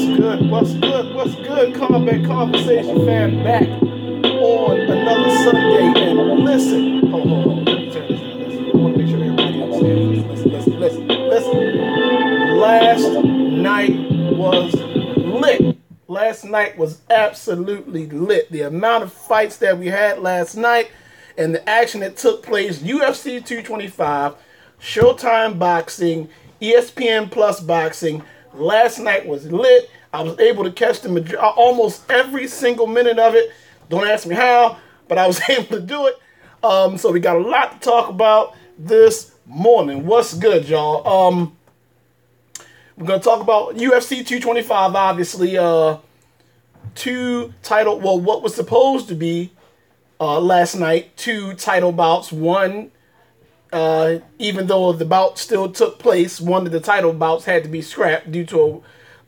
good? What's good? What's good? Combat Conversation fan back on another Sunday. And listen, hold. Let me turn this down. Listen, I want to make sure everybody understands this. Listen. Last night was lit. Last night was absolutely lit. The amount of fights that we had last night and the action that took place, UFC 225, Showtime boxing, ESPN Plus boxing. Last night was lit. I was able to catch almost every single minute of it. Don't ask me how, but I was able to do it. So we got a lot to talk about this morning. What's good, y'all? We're going to talk about UFC 225, obviously. What was supposed to be last night, two title bouts. One, even though the bout still took place, one of the title bouts had to be scrapped due to a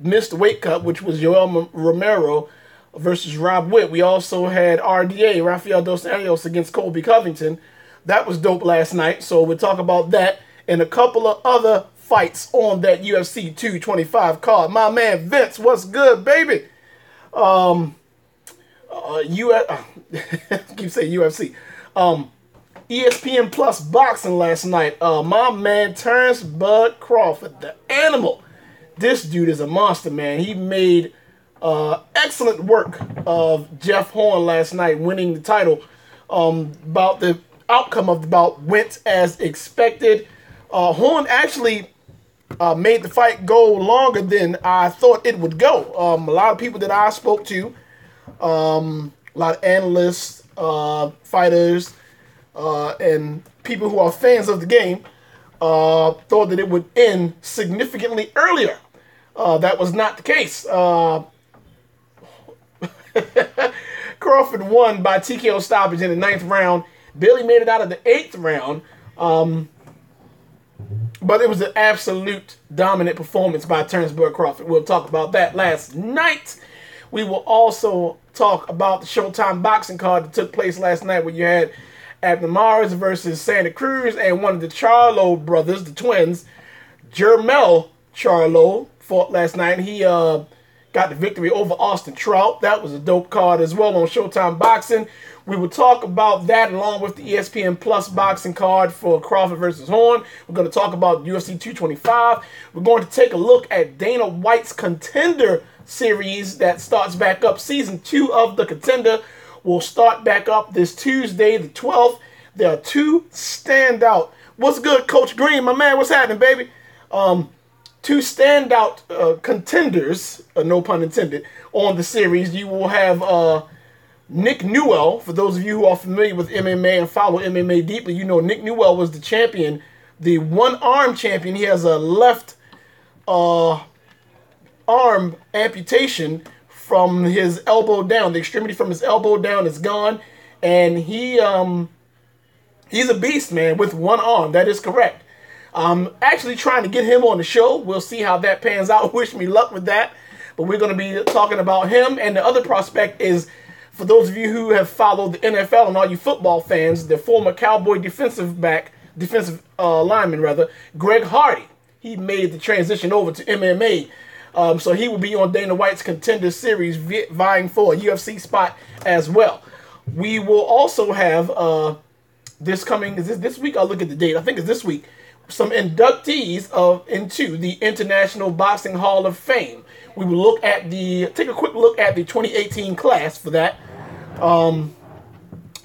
missed weight cut, which was Yoel Romero versus Rob Witt. We also had RDA, Rafael Dos Anjos, against Colby Covington. That was dope last night, so we'll talk about that and a couple of other fights on that UFC 225 card. My man Vince, what's good, baby? Keep saying UFC. ESPN Plus boxing last night. My man Terrence Bud Crawford, the animal. This dude is a monster, man. He made excellent work of Jeff Horn last night, winning the title. About the outcome of the bout went as expected. Horn actually made the fight go longer than I thought it would go. A lot of people that I spoke to, a lot of analysts, fighters, and people who are fans of the game thought that it would end significantly earlier. That was not the case. Crawford won by TKO stoppage in the 9th round. Barely made it out of the 8th round. But it was an absolute dominant performance by Terrence Bud Crawford. We'll talk about that last night. We will also talk about the Showtime boxing card that took place last night where you had Abner Mares versus Santa Cruz and one of the Charlo brothers, the twins, Jermell Charlo, fought last night. He got the victory over Austin Trout. That was a dope card as well on Showtime boxing. We will talk about that along with the ESPN Plus boxing card for Crawford versus Horn. We're going to talk about UFC 225. We're going to take a look at Dana White's Contender series that starts back up. Season 2 of the Contender will start back up this Tuesday, the 12th. There are two standout. What's good, Coach Green? My man, what's happening, baby? Two standout contenders, no pun intended, on the series. You will have Nick Newell. For those of you who are familiar with MMA and follow MMA deeply, you know Nick Newell was the champion, the one-arm champion. He has a left arm amputation from his elbow down. The extremity from his elbow down is gone, and he's a beast, man, with one arm. That is correct. I'm actually trying to get him on the show. We'll see how that pans out. Wish me luck with that. But we're going to be talking about him. And the other prospect is, for those of you who have followed the NFL and all you football fans, the former Cowboy defensive lineman, Greg Hardy. He made the transition over to MMA. So he will be on Dana White's Contender Series vying for a UFC spot as well. We will also have this week? I'll look at the date. I think it's this week. Some inductees into the International Boxing Hall of Fame. We will take a quick look at the 2018 class for that.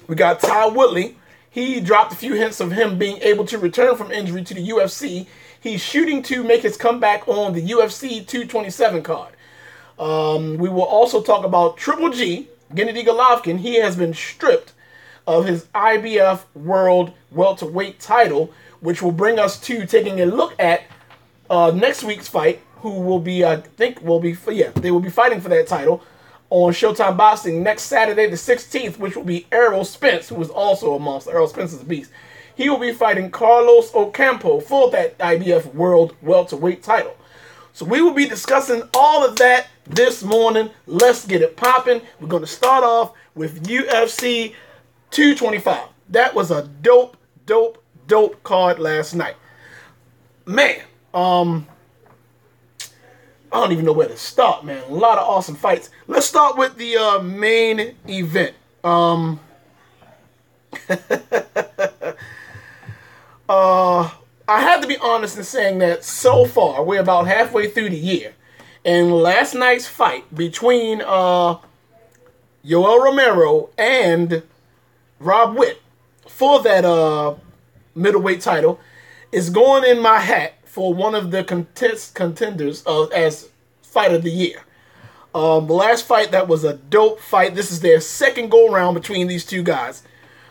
We got Ty Woodley. He dropped a few hints of him being able to return from injury to the UFC. He's shooting to make his comeback on the UFC 227 card. We will also talk about Triple G, Gennady Golovkin. He has been stripped of his IBF World Welterweight title, which will bring us to taking a look at next week's fight, who will be, they will be fighting for that title on Showtime Boxing next Saturday, the 16th, which will be Errol Spence, who is also a monster. Errol Spence is a beast. He will be fighting Carlos Ocampo for that IBF World Welterweight title. So we will be discussing all of that this morning. Let's get it popping. We're going to start off with UFC 225. That was a dope card last night. Man, I don't even know where to start, man. A lot of awesome fights. Let's start with the main event. I have to be honest in saying that so far, we're about halfway through the year. And last night's fight between Yoel Romero and Rob Witt for that middleweight title is going in my hat for one of the contenders as fight of the year. The last fight, that was a dope fight. This is their second go-around between these two guys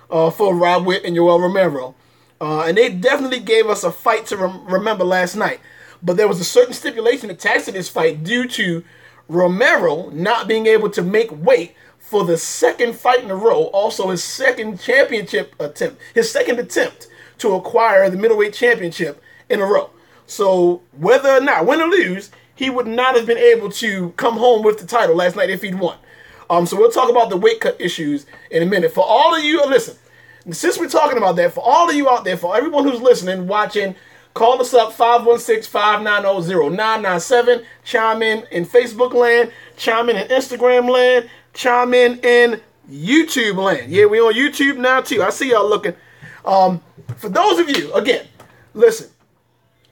for Rob Witt and Yoel Romero. And they definitely gave us a fight to remember last night. But there was a certain stipulation attached to this fight due to Romero not being able to make weight for the second fight in a row. Also, his second championship attempt. His second attempt to acquire the middleweight championship in a row. So, whether or not, win or lose, he would not have been able to come home with the title last night if he'd won. So we'll talk about the weight cut issues in a minute. For all of you, listen, since we're talking about that, for all of you out there, for everyone who's listening, watching, call us up, 516-590-0997. Chime in Facebook land. Chime in Instagram land. Chime in YouTube land. Yeah, we on YouTube now too. I see y'all looking. For those of you, again, listen,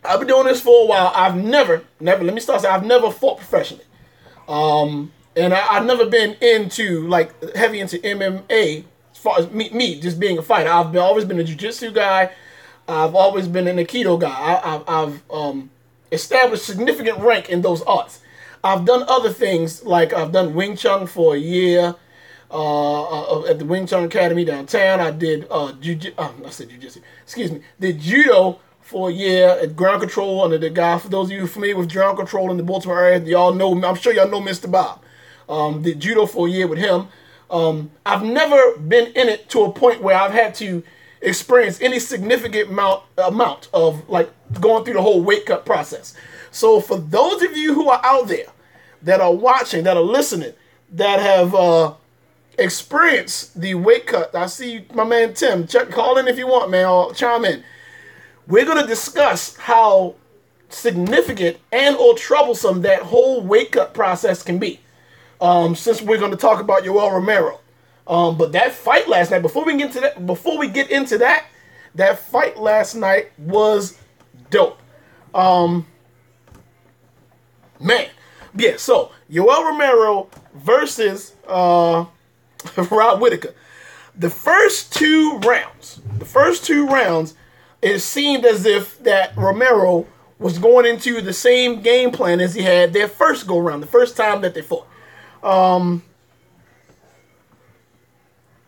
I've been doing this for a while. I've never, let me start saying, I've never fought professionally. And I've never been into, like, heavy into MMA as far as me just being a fighter. I've always been a jiu-jitsu guy. I've always been an Aikido guy. I've established significant rank in those arts. I've done other things, like I've done Wing Chun for a year at the Wing Chun Academy downtown. I did did judo for a year at ground control under the guy. For those of you familiar with ground control in the Baltimore area, y'all know. I'm sure y'all know Mr. Bob. Did judo for a year with him. I've never been in it to a point where I've had to experience any significant amount of, like, going through the whole weight cut process. So for those of you who are out there that are watching, that are listening, that have experienced the weight cut, I see my man Tim. Call in if you want, man, or chime in. We're going to discuss how significant and or troublesome that whole weight cut process can be. Since we're going to talk about Yoel Romero. But that fight last night, before we get into that, that fight last night was dope. Man. Yeah, so Yoel Romero versus Rob Whittaker. The first two rounds, it seemed as if that Romero was going into the same game plan as he had their first go round, the first time that they fought.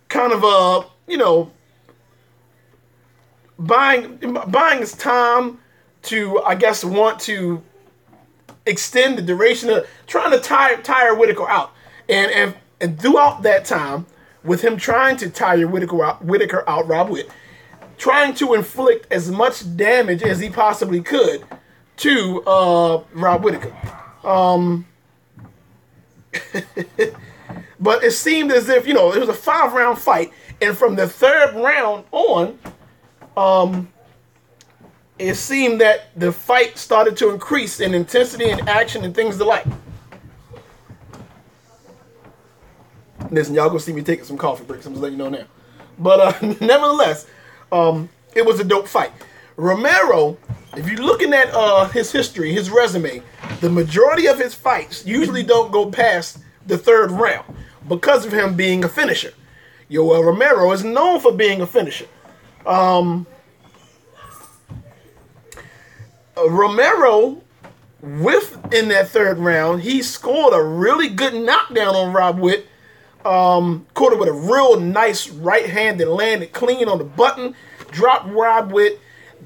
Kind of buying his time to, I guess, want to extend the duration of trying to tire Whittaker out, and throughout that time, with him trying to tire Whittaker out, Rob Witt, trying to inflict as much damage as he possibly could to Rob Whittaker. But it seemed as if, it was a 5-round fight, and from the third round on, it seemed that the fight started to increase in intensity and action and things the like. Listen, y'all gonna see me taking some coffee breaks. I'm just letting you know now. But nevertheless, it was a dope fight. Romero, if you're looking at his history, his resume, the majority of his fights usually don't go past the third round because of him being a finisher. Yoel Romero is known for being a finisher. Romero, in that third round, he scored a really good knockdown on Rob Witt. Caught it with a real nice right hand that landed clean on the button, dropped Rob Witt.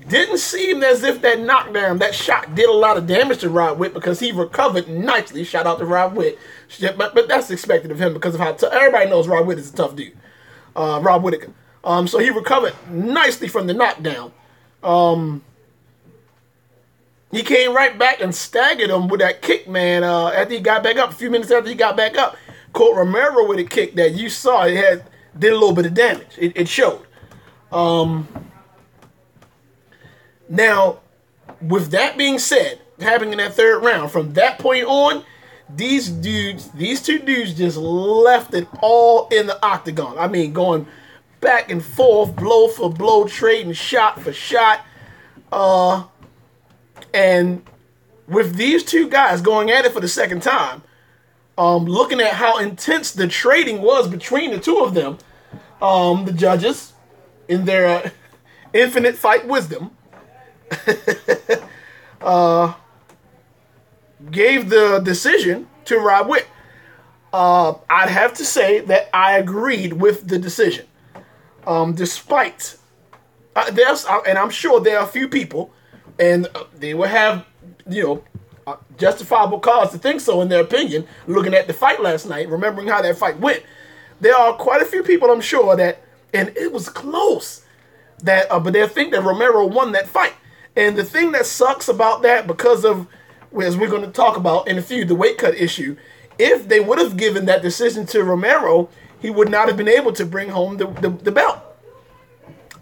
Didn't seem as if that knockdown, that shot, did a lot of damage to Rob Witt because he recovered nicely. Shout out to Rob Witt. But that's expected of him because of how everybody knows Rob Witt is a tough dude. Rob Whittaker. So he recovered nicely from the knockdown. He came right back and staggered him with that kick, man. After he got back up, a few minutes after he got back up, caught Romero with a kick that you saw did a little bit of damage. It showed. Now, with that being said, happening in that third round. From that point on, these two dudes just left it all in the octagon. I mean, going back and forth, blow for blow, trading shot for shot. And with these two guys going at it for the second time, looking at how intense the trading was between the two of them, the judges, in their infinite fight wisdom, gave the decision to Rob Witt. I'd have to say that I agreed with the decision. Despite, and I'm sure there are a few people, and they will have, justifiable cause to think so in their opinion, looking at the fight last night, remembering how that fight went. There are quite a few people, I'm sure, that, and it was close, but they think that Romero won that fight. And the thing that sucks about that, because of, as we're going to talk about in a few, the weight cut issue, if they would have given that decision to Romero, he would not have been able to bring home the belt.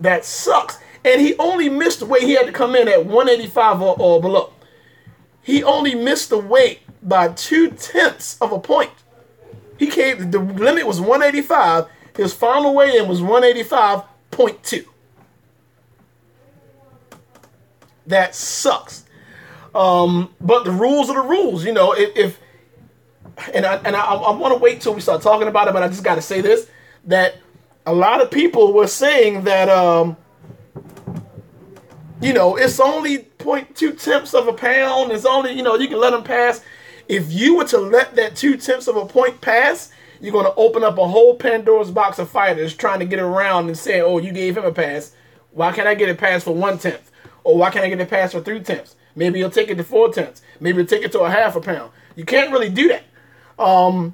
That sucks. And he only missed the weight. He had to come in at 185 or below. He only missed the weight by 0.2 of a point. The limit was 185. His final weigh-in was 185.2. That sucks. But the rules are the rules. I want to wait till we start talking about it, but I just got to say this, that a lot of people were saying that, it's only 0.2 of a pound. It's only, you can let them pass. If you were to let that 0.2 of a point pass, you're going to open up a whole Pandora's box of fighters trying to get around and say, oh, you gave him a pass. Why can't I get a pass for 1/10? Or why can't I get a pass for 0.3? Maybe you'll take it to 0.4. Maybe you'll take it to a half a pound. You can't really do that. The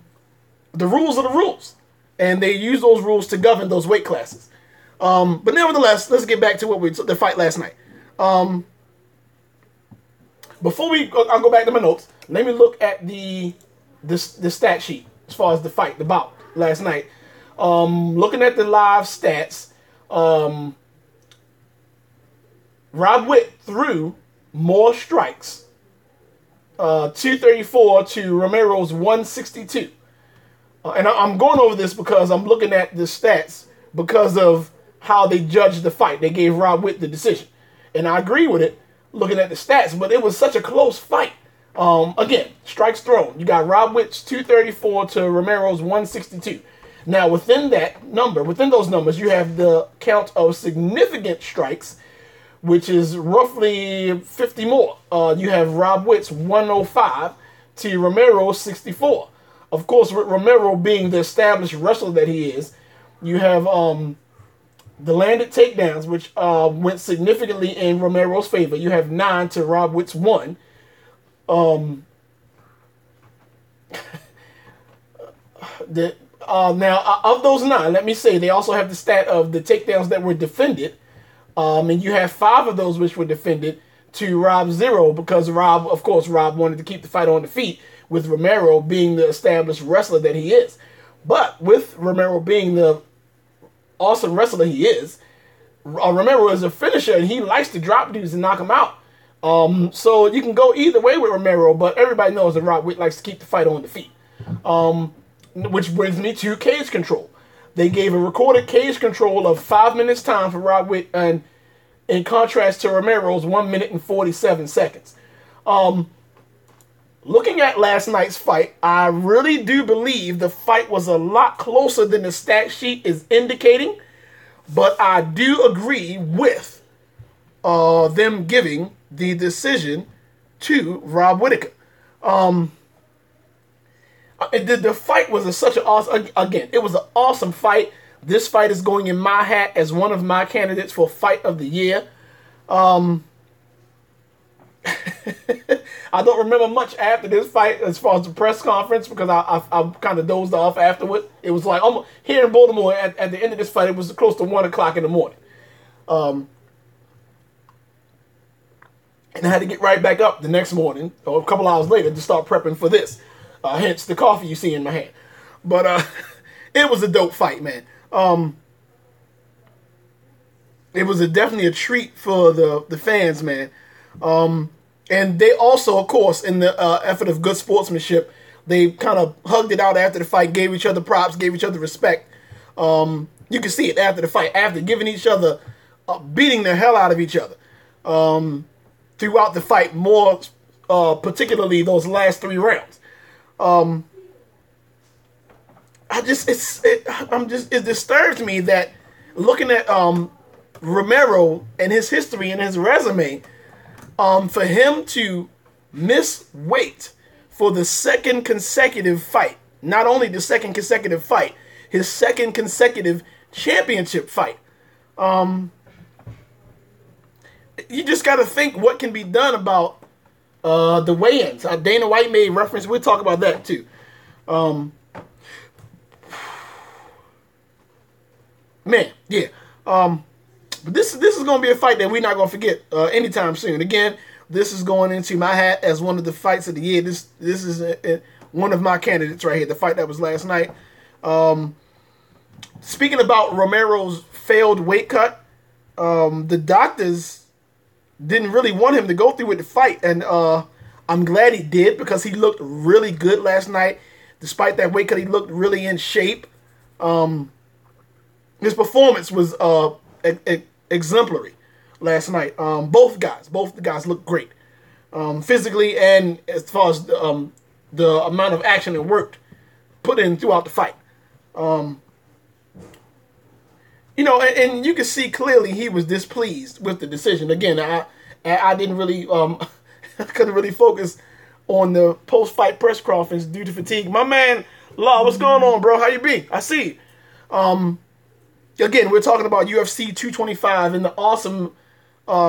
rules are the rules. And they use those rules to govern those weight classes. But nevertheless, let's get back to the fight last night. Before I'll go back to my notes. Let me look at the stat sheet as far as the bout last night. Looking at the live stats, Rob Witt threw more strikes, 234 to Romero's 162. And I'm going over this because I'm looking at the stats because of how they judged the fight. They gave Rob Witt the decision. And I agree with it, looking at the stats, but it was such a close fight. Again, strikes thrown. You got Rob Witt's 234 to Romero's 162. Now, within those numbers, you have the count of significant strikes, which is roughly 50 more. You have Rob Witt's 105 to Romero's 64. Of course, with Romero being the established wrestler that he is, you have the landed takedowns, which went significantly in Romero's favor. You have 9 to Rob Witt's 1. Now, of those 9, let me say, they also have the stat of the takedowns that were defended. And you have 5 of those which were defended to Rob 0 because Rob wanted to keep the fight on the feet, with Romero being the established wrestler that he is. But with Romero being the awesome wrestler he is, Romero is a finisher and he likes to drop dudes and knock them out. So you can go either way with Romero, but everybody knows that Rob Witt likes to keep the fight on the feet. Which brings me to cage control. They gave a recorded cage control of 5 minutes time for Rob Witt, and in contrast to Romero's 1 minute and 47 seconds. Looking at last night's fight, I really do believe the fight was a lot closer than the stat sheet is indicating, but I do agree with them giving the decision to Rob Whittaker. The fight was such an awesome, again, it was an awesome fight. This fight is going in my hat as one of my candidates for fight of the year. I don't remember much after this fight as far as the press conference because I kind of dozed off afterward. It was like almost here in Baltimore at the end of this fight, it was close to 1 o'clock in the morning. And I had to get right back up the next morning or a couple hours later to start prepping for this. Hence the coffee you see in my hand. But it was a dope fight, man. It was definitely a treat for the fans, man. And they also, of course, in the effort of good sportsmanship, they kind of hugged it out after the fight, gave each other props, gave each other respect. You can see it after the fight, after giving each other, beating the hell out of each other throughout the fight, more particularly those last 3 rounds. It disturbs me that looking at Romero and his history and his resume, for him to miss weight for the second consecutive fight, not only the second consecutive fight, his second consecutive championship fight. You just got to think what can be done about the weigh-ins. Dana White made reference. We'll talk about that too. Man, yeah. But this is going to be a fight that we're not going to forget anytime soon. Again, this is going into my hat as one of the fights of the year. This is one of my candidates right here, the fight that was last night. Speaking about Romero's failed weight cut, the doctors didn't really want him to go through with the fight, and I'm glad he did because he looked really good last night. Despite that weight cut, he looked really in shape. His performance was exemplary last night. Both the guys looked great, physically and as far as the amount of action and work put in throughout the fight. You know, and you can see clearly he was displeased with the decision. Again, I didn't really, I couldn't really focus on the post-fight press conference due to fatigue. My man, Law, what's going on, bro? How you be? I see. Again, we're talking about UFC 225 and the awesome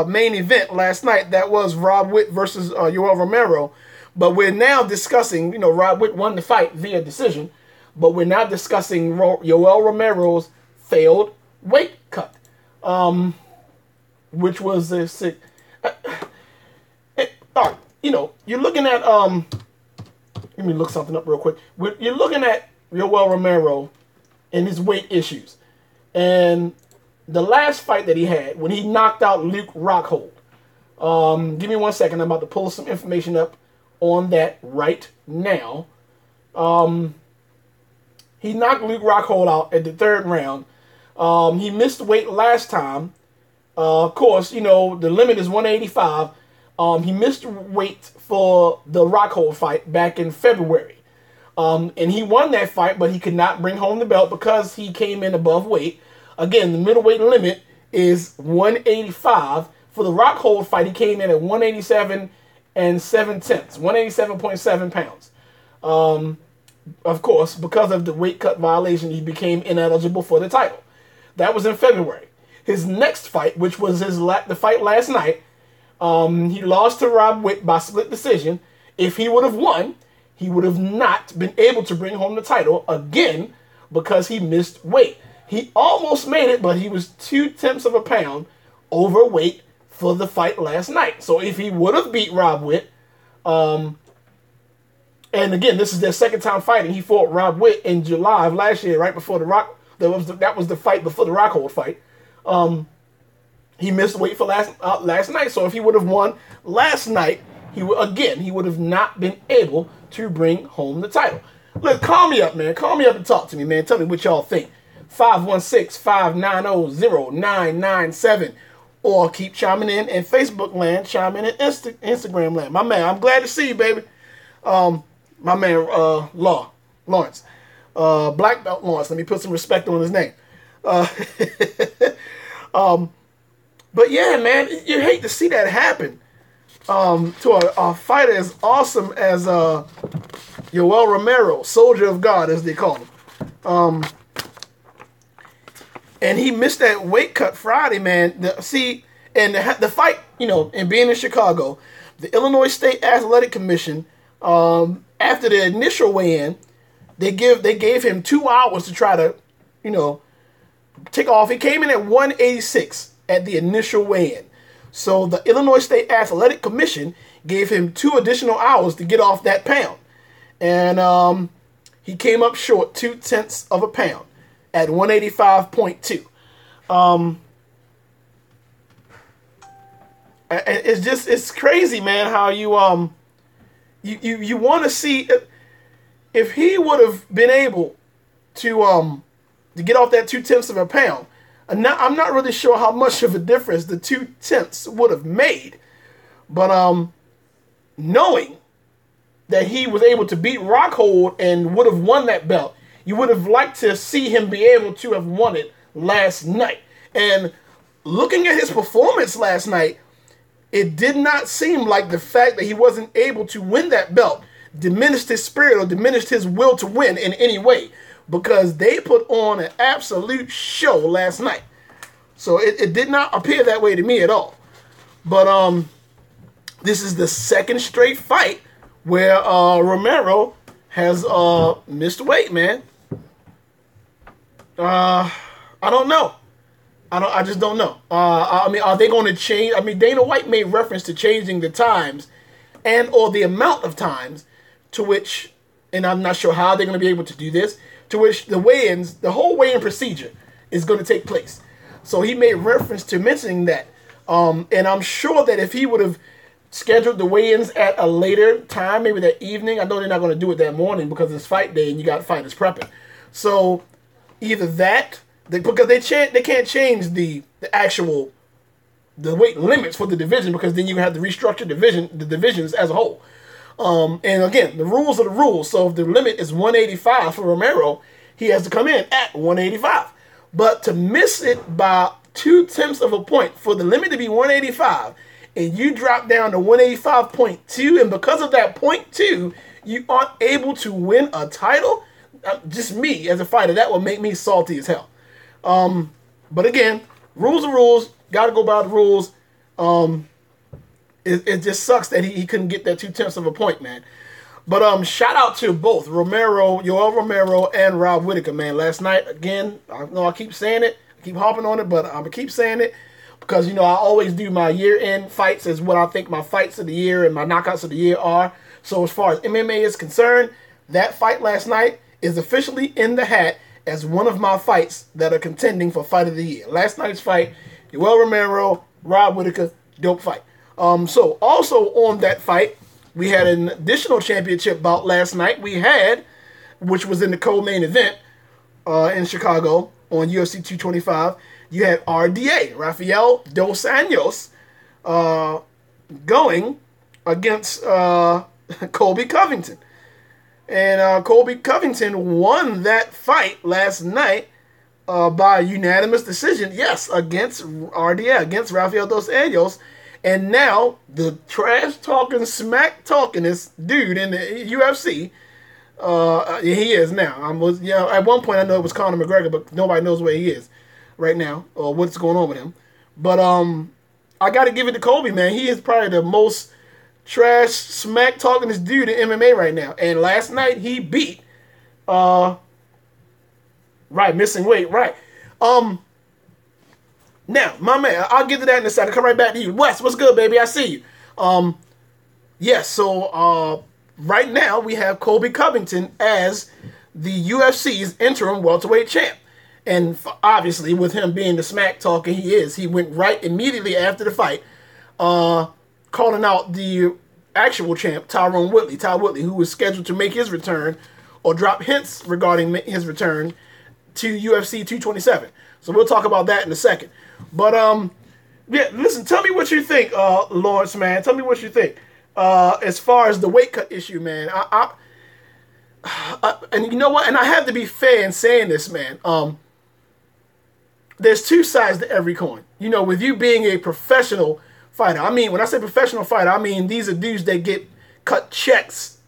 main event last night that was Rob Witt versus Yoel Romero. But we're now discussing, you know, Rob Witt won the fight via decision, but we're now discussing Yoel Romero's failed weight cut, which was a sick. You know, you're looking at let me look something up real quick. You're looking at Yoel Romero and his weight issues, and the last fight that he had when he knocked out Luke Rockhold. Give me 1 second. I'm about to pull some information up on that right now. He knocked Luke Rockhold out at the 3rd round. He missed weight last time. Of course, you know, the limit is 185. He missed weight for the Rockhold fight back in February. And he won that fight, but he could not bring home the belt because he came in above weight. Again, the middleweight limit is 185. For the Rockhold fight, he came in at 187 and 7/10, 187.7 pounds. Of course, because of the weight cut violation, he became ineligible for the title. That was in February. His next fight, which was the fight last night, he lost to Rob Witt by split decision. If he would have won, he would have not been able to bring home the title again because he missed weight. He almost made it, but he was 0.2 of a pound overweight for the fight last night. So if he would have beat Rob Witt, and again, this is their second time fighting. He fought Rob Witt in July of last year, right before that was the fight before the Rockhold fight. He missed weight for last night. So if he would have won last night, he would have not been able to bring home the title. Look, call me up, man. Call me up and talk to me, man. Tell me what y'all think. 516-590-0997. Or keep chiming in Facebook land, chime in Instagram land. My man, I'm glad to see you, baby. My man, Lawrence. Black Belt Lawrence. Let me put some respect on his name. But yeah, man, you hate to see that happen to a fighter as awesome as Yoel Romero, Soldier of God, as they call him. And he missed that weight cut Friday, man. The fight, you know, and being in Chicago, the Illinois State Athletic Commission, after the initial weigh-in, they gave him 2 hours to try to, you know, take off. He came in at 186 at the initial weigh-in. So the Illinois State Athletic Commission gave him 2 additional hours to get off that pound. And he came up short 0.2 of a pound at 185.2. it's crazy, man, how you want to see if he would have been able to get off that 2/10 of a pound. I'm not really sure how much of a difference the 2/10 would have made, but knowing that he was able to beat Rockhold and would have won that belt, you would have liked to see him be able to have won it last night. And looking at his performance last night, it did not seem like the fact that he wasn't able to win that belt diminished his spirit or diminished his will to win in any way, because they put on an absolute show last night. So it did not appear that way to me at all. But this is the second straight fight where Romero has missed weight, man. I don't know. I just don't know. I mean, are they going to change? I mean, Dana White made reference to changing the times and or the amount of times to which, and I'm not sure how they're going to be able to do this, to which the weigh-ins, the whole weigh-in procedure is going to take place. So he made reference to mentioning that. And I'm sure that if he would have scheduled the weigh-ins at a later time, maybe that evening, I know they're not going to do it that morning because it's fight day and you got fighters prepping. So either that, because they can't change the weight limits for the division, because then you have to restructure the divisions as a whole. And again, the rules are the rules. So if the limit is 185 for Romero, he has to come in at 185. But to miss it by 2/10 of a point for the limit to be 185, and you drop down to 185.2, and because of that 0.2, you aren't able to win a title. Just me as a fighter, that would make me salty as hell. But again, rules are rules. Got to go by the rules. It just sucks that he couldn't get that 2/10 of a point, man. But shout out to both Yoel Romero and Rob Whittaker, man. Last night, again, I know I keep saying it, I keep harping on it, but I'm gonna keep saying it because I always do my year-end fights as what I think my fights of the year and my knockouts of the year are. So as far as MMA is concerned, that fight last night is officially in the hat as one of my fights that are contending for fight of the year. Last night's fight, Yoel Romero, Rob Whittaker, dope fight. So also on that fight, we had an additional championship bout last night. We had, which was in the co-main event in Chicago on UFC 225. You had RDA, Rafael Dos Anjos, going against Colby Covington. And Colby Covington won that fight last night by unanimous decision, yes, against RDA, against Rafael Dos Anjos. And now the trash-talking, smack-talkingest dude in the UFC, he is now. At one point I know it was Conor McGregor, but nobody knows where he is right now or what's going on with him. But I got to give it to Colby, man. He is probably the most trash, smack-talkingest dude in MMA right now. And last night he beat, missing weight, right. Now, my man, I'll get to that in a second. I'll come right back to you. Wes, what's good, baby? I see you. Yes, so right now we have Colby Covington as the UFC's interim welterweight champ. And obviously, with him being the smack talker he went right immediately after the fight, calling out the actual champ, Ty Whitley, who was scheduled to make his return or drop hints regarding his return to UFC 227. So we'll talk about that in a second. But yeah, listen, tell me what you think, Lawrence, man. Tell me what you think as far as the weight cut issue, man. And you know what? And I have to be fair in saying this, man. There's two sides to every coin. With you being a professional fighter, I mean, when I say professional fighter, I mean these are dudes that get cut checks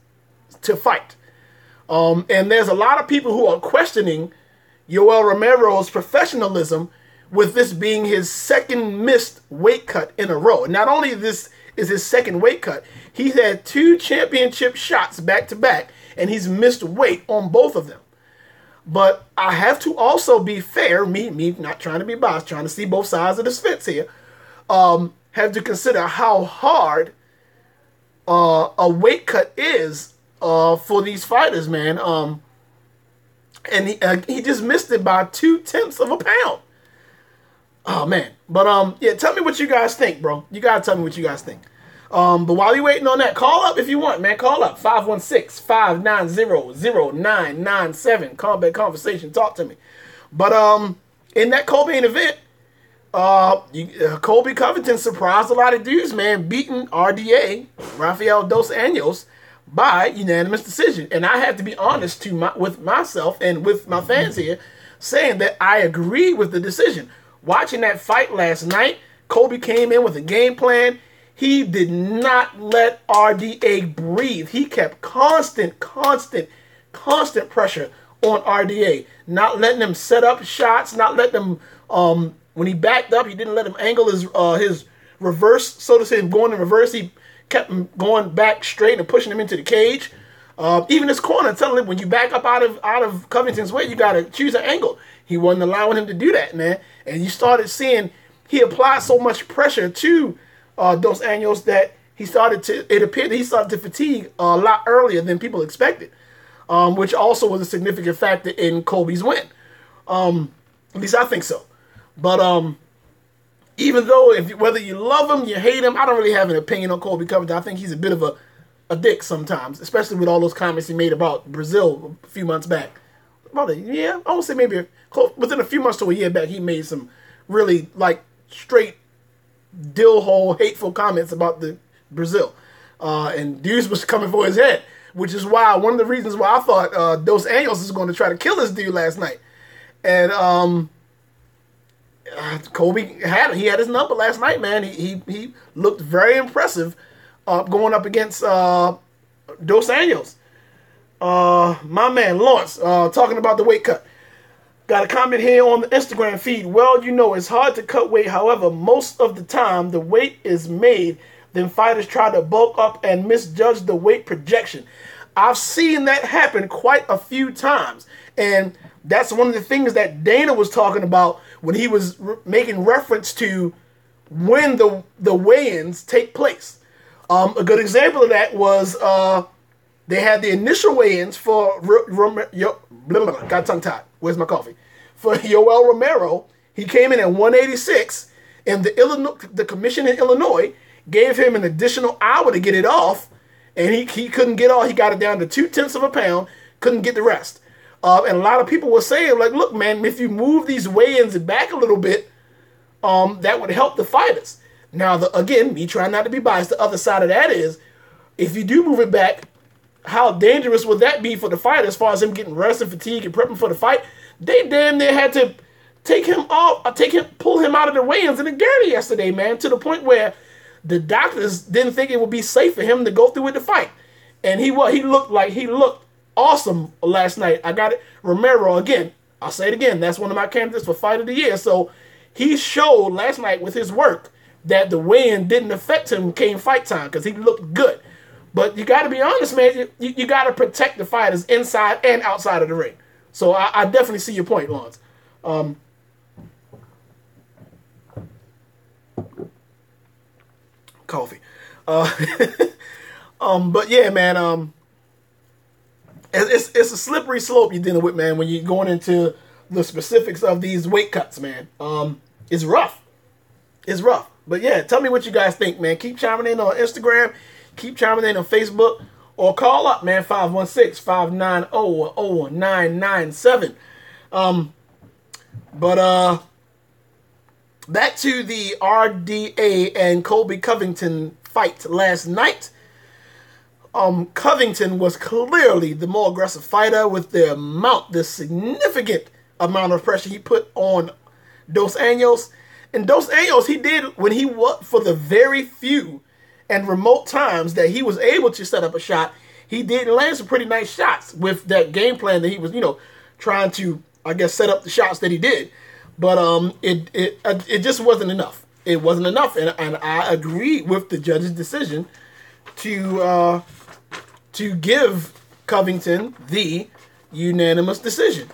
to fight. And there's a lot of people who are questioning Yoel Romero's professionalism with this being his second missed weight cut in a row. Not only this is his second weight cut, he's had 2 championship shots back to back, and he's missed weight on both of them. But I have to also be fair, me not trying to be biased, trying to see both sides of the fence here, have to consider how hard a weight cut is for these fighters, man. And he just missed it by 0.2 of a pound. Oh man, but yeah, tell me what you guys think, bro. You gotta tell me what you guys think. But while you're waiting on that, call up if you want, man. Call up 516-590-0997. Combat Conversation. Talk to me. But in that co-main event, Colby Covington surprised a lot of dudes, man, beating RDA, Rafael Dos Anjos, by unanimous decision. And I have to be honest with myself and with my fans here, saying that I agree with the decision. Watching that fight last night, Colby came in with a game plan. He did not let RDA breathe. He kept constant pressure on RDA. Not letting him set up shots, not letting him, when he backed up, he didn't let him angle his reverse, so to say, going in reverse. He kept him going back straight and pushing him into the cage. Even his corner telling him, when you back up out of Covington's way, you got to choose an angle. He wasn't allowing him to do that, man. And you started seeing he applied so much pressure to Dos Anjos that it appeared that he started to fatigue a lot earlier than people expected, which also was a significant factor in Colby's win. At least I think so. But even though, whether you love him, you hate him, I don't really have an opinion on Colby Covington. I think he's a bit of a dick sometimes, especially with all those comments he made about Brazil a few months back. I would say maybe within a few months to a year back, he made some really like straight dill hole hateful comments about the Brazil, and dudes was coming for his head, which is why one of the reasons why I thought Dos Anjos is going to try to kill this dude last night. And Colby had his number last night, man. He looked very impressive going up against Dos Anjos. My man Lawrence talking about the weight cut. Got a comment here on the Instagram feed. Well, it's hard to cut weight. However, most of the time the weight is made. Then fighters try to bulk up and misjudge the weight projection. I've seen that happen quite a few times. And that's one of the things that Dana was talking about when he was making reference to when the weigh-ins take place. A good example of that was they had the initial weigh-ins for got tongue-tied. Where's my coffee? For Yoel Romero. He came in at 186, and the commission in Illinois gave him an additional hour to get it off, and he couldn't get off. He got it down to 0.2 of a pound, couldn't get the rest. And a lot of people were saying, like, look, man, if you move these weigh-ins back a little bit, that would help the fighters. Now, again, me trying not to be biased, the other side of that is, if you do move it back, how dangerous would that be for the fighter as far as him getting rest and fatigue and prepping for the fight? They damn near had to pull him out of the weigh-ins in the gurney yesterday, man, to the point where the doctors didn't think it would be safe for him to go through with the fight. And he looked awesome last night. I got it. Romero, again, I'll say it again, that's one of my candidates for Fight of the Year. So he showed last night with his work that the weigh-in didn't affect him came fight time because he looked good. But you got to be honest, man. You got to protect the fighters inside and outside of the ring. So I definitely see your point, Lawrence. Coffee. But yeah, man. It's a slippery slope you're dealing with, man, when you're going into the specifics of these weight cuts, man. It's rough. It's rough. But yeah, tell me what you guys think, man. Keep chiming in on Instagram. Keep chiming in on Facebook. Or call up, man, 516-590-0997. But back to the RDA and Colby Covington fight last night. Covington was clearly the more aggressive fighter with the significant amount of pressure he put on Dos Anjos. And Dos Anjos, he did when he was, for the very few and remote times that he was able to set up a shot, he did land some pretty nice shots with that game plan that he was, trying to, I guess, set up the shots that he did. But it just wasn't enough. It wasn't enough, and I agree with the judge's decision to give Covington the unanimous decision.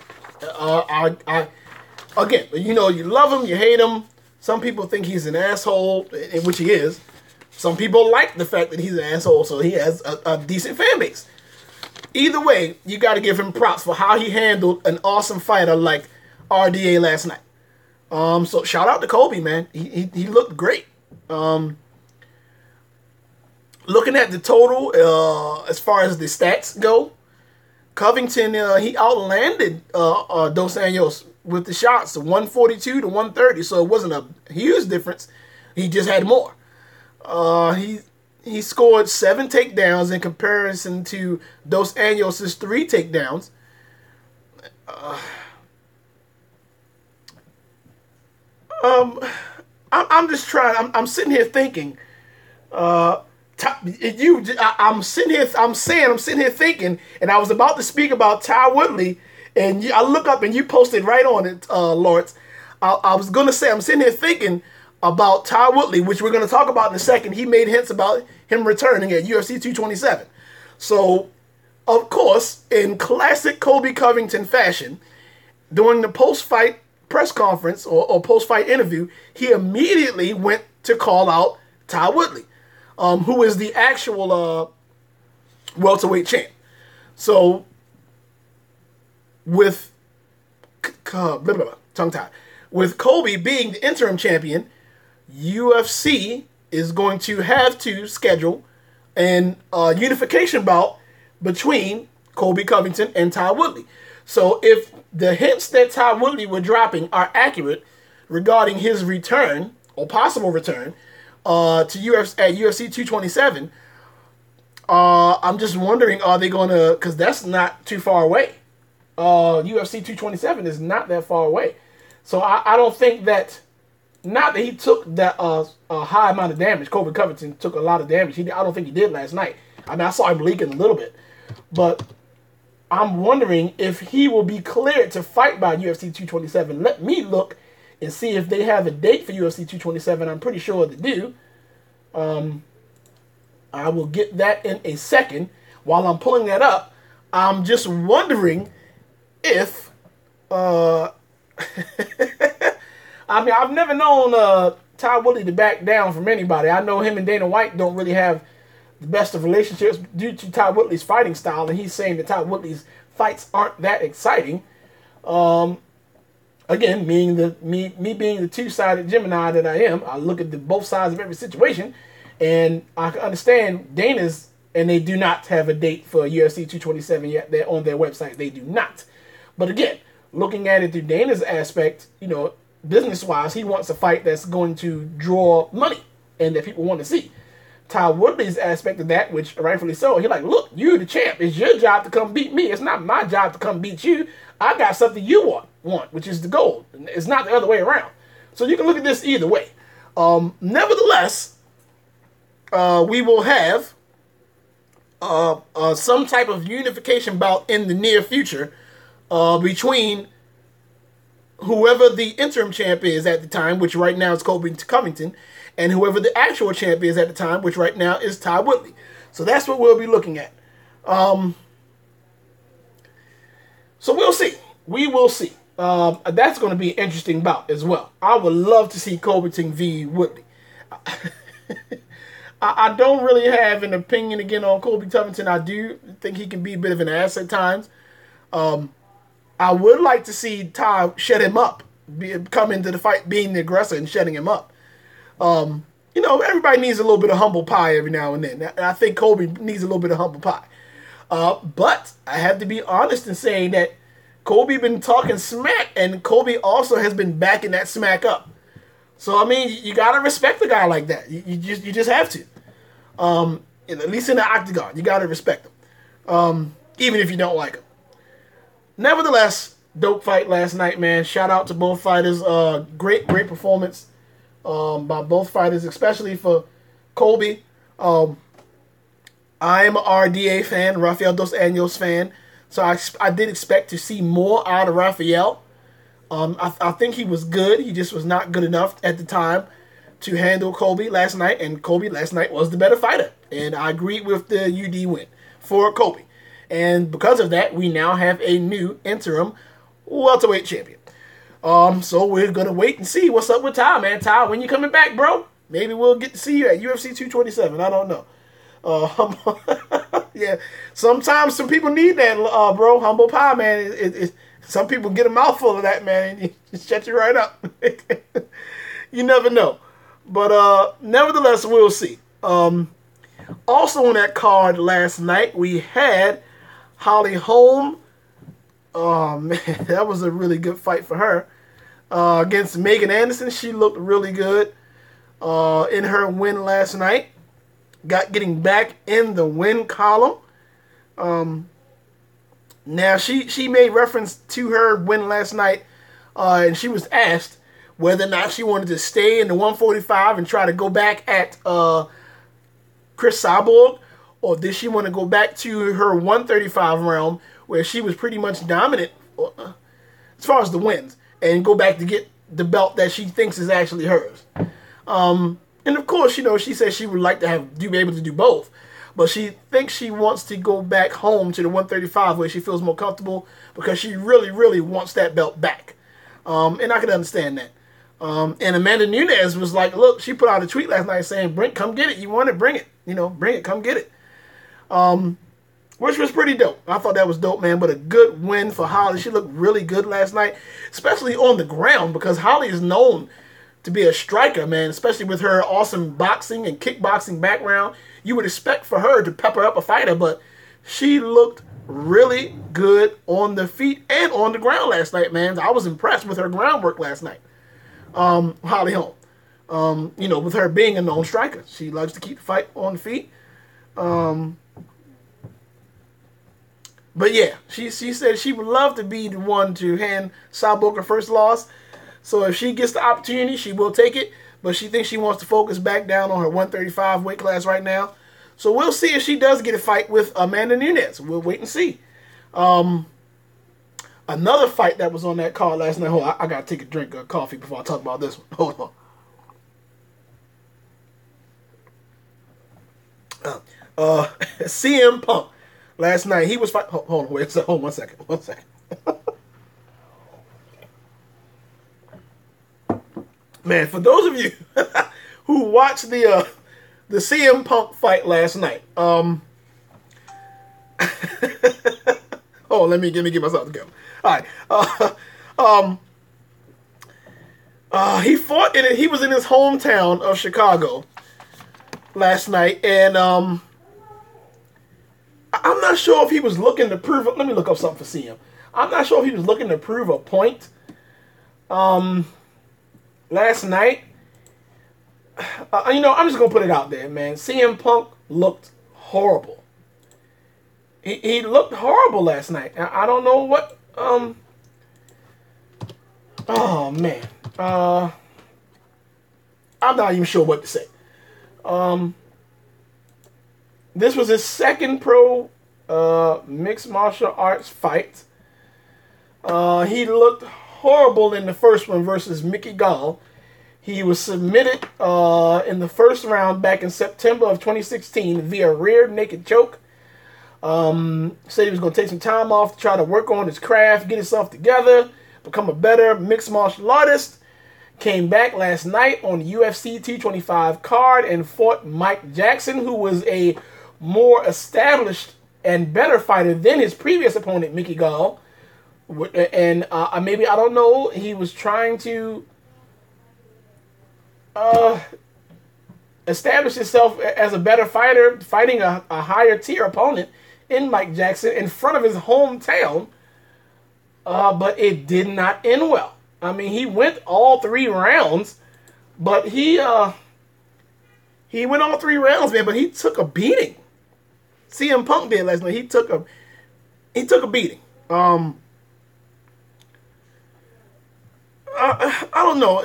Again, you love him, you hate him. Some people think he's an asshole, which he is. Some people like the fact that he's an asshole, so he has a decent fan base. Either way, you got to give him props for how he handled an awesome fighter like RDA last night. So shout out to Kobe, man. He looked great. Looking at the total, as far as the stats go, Covington, he outlanded Dos Anjos with the shots, 142 to 130. So it wasn't a huge difference. He just had more. He scored 7 takedowns in comparison to Dos Anjos' 3 takedowns. I'm just trying. I'm sitting here thinking. I'm sitting here thinking, and I was about to speak about Ty Woodley, and I look up and you posted right on it, Lawrence. I was gonna say I'm sitting here thinking about Ty Woodley, which we're gonna talk about in a second. He made hints about him returning at UFC 227. So, of course, in classic Colby Covington fashion, during the post-fight press conference or post-fight interview, he immediately went to call out Ty Woodley, who is the actual welterweight champ. So, with tongue-tied, with Colby being the interim champion, UFC is going to have to schedule an unification bout between Colby Covington and Ty Woodley. So if the hints that Ty Woodley were dropping are accurate regarding his return or possible return at UFC 227, I'm just wondering, are they going to, because that's not too far away. UFC 227 is not that far away. So I don't think that, not that he took that high amount of damage. Colby Covington took a lot of damage. I don't think he did last night. I mean, I saw him leaking a little bit. But I'm wondering if he will be cleared to fight by UFC 227. Let me look and see if they have a date for UFC 227. I'm pretty sure they do. I will get that in a second. While I'm pulling that up, I'm just wondering if... I mean, I've never known Ty Woodley to back down from anybody. I know him and Dana White don't really have the best of relationships due to Ty Woodley's fighting style, and he's saying that Ty Woodley's fights aren't that exciting. Again, me being the two-sided Gemini that I am, I look at both sides of every situation, and I can understand Dana's, and they do not have a date for UFC 227 yet. They're on their website. They do not. But again, looking at it through Dana's aspect, business-wise, he wants a fight that's going to draw money and that people want to see. Ty Woodley's aspect of that, which rightfully so, he's like, look, you're the champ. It's your job to come beat me. It's not my job to come beat you. I got something you want, which is the gold. It's not the other way around. So you can look at this either way. Nevertheless, we will have some type of unification bout in the near future between whoever the interim champ is at the time, which right now is Colby Covington, and whoever the actual champ is at the time, which right now is Ty Woodley. So that's what we'll be looking at. So we'll see. We will see. That's going to be an interesting bout as well. I would love to see Covington v. Woodley. I don't really have an opinion again on Colby Covington. I do think he can be a bit of an ass at times. I would like to see Ty shut him up, come into the fight being the aggressor and shutting him up. Everybody needs a little bit of humble pie every now and then. And I think Colby needs a little bit of humble pie. But I have to be honest in saying that Colby been talking smack, and Colby also has been backing that smack up. So, I mean, you got to respect a guy like that. You just have to. At least in the octagon, you got to respect him. Even if you don't like him. Nevertheless, dope fight last night, man. Shout out to both fighters. Great performance by both fighters, especially for Colby. I am an RDA fan, Rafael Dos Anjos fan, so I did expect to see more out of Rafael. I think he was good. He just was not good enough at the time to handle Colby last night, and Colby last night was the better fighter. And I agreed with the UD win for Colby. And because of that, we now have a new interim welterweight champion. So we're going to wait and see what's up with Ty, man. Ty, when you coming back, bro? Maybe we'll get to see you at UFC 227. I don't know. Yeah, sometimes some people need that, bro. Humble pie, man. Some people get a mouthful of that, man, and you shut you right up. You never know. But nevertheless, we'll see. Also on that card last night, we had Holly Holm. Oh, man, that was a really good fight for her. Against Megan Anderson, she looked really good in her win last night. Getting back in the win column. Now, she made reference to her win last night, and she was asked whether or not she wanted to stay in the 145 and try to go back at Chris Cyborg, or did she want to go back to her 135 realm where she was pretty much dominant as far as the wins, and go back to get the belt that she thinks is actually hers. And of course, she says she would like to be able to do both. But she thinks she wants to go back home to the 135 where she feels more comfortable, because she really, really wants that belt back. And I can understand that. And Amanda Nunes was like, look, she put out a tweet last night saying, come get it. You want it, bring it. Bring it, come get it. Which was pretty dope. I thought that was dope, man. But a good win for Holly. She looked really good last night, especially on the ground, because Holly is known to be a striker, man, especially with her awesome boxing and kickboxing background. You would expect for her to pepper up a fighter, but she looked really good on the feet and on the ground last night, man. I was impressed with her groundwork last night. Holly Holm. With her being a known striker. She loves to keep the fight on the feet. But yeah, she said she would love to be the one to hand Cyborg her first loss. So if she gets the opportunity, she will take it. But she thinks she wants to focus back down on her 135 weight class right now. So we'll see if she does get a fight with Amanda Nunes. We'll wait and see. Another fight that was on that card last night. Hold on, I got to take a drink of coffee before I talk about this one. Hold on. CM Punk last night. He was fighting. Hold on, wait. Hold on, 1 second. 1 second. Man, for those of you who watched the CM Punk fight last night, oh, let me get myself together. All right, he fought in it. He was in his hometown of Chicago last night, and I'm not sure if he was looking to prove. Let me look up something for CM. I'm not sure if he was looking to prove a point. Last night, I'm just going to put it out there, man. CM Punk looked horrible. He looked horrible last night. I don't know what, oh, man. I'm not even sure what to say. This was his second pro mixed martial arts fight. He looked horrible in the first one versus Mickey Gall. He was submitted in the first round back in September of 2016 via rear naked choke. Said he was going to take some time off to try to work on his craft, get himself together, become a better mixed martial artist. Came back last night on the UFC 225 card and fought Mike Jackson, who was a more established and better fighter than his previous opponent, Mickey Gall. And maybe, I don't know, he was trying to establish himself as a better fighter, fighting a higher tier opponent in Mike Jackson in front of his hometown. But it did not end well. I mean, he went all 3 rounds, but he went all 3 rounds, man, but he took a beating. CM Punk did last night. He took a beating. I don't know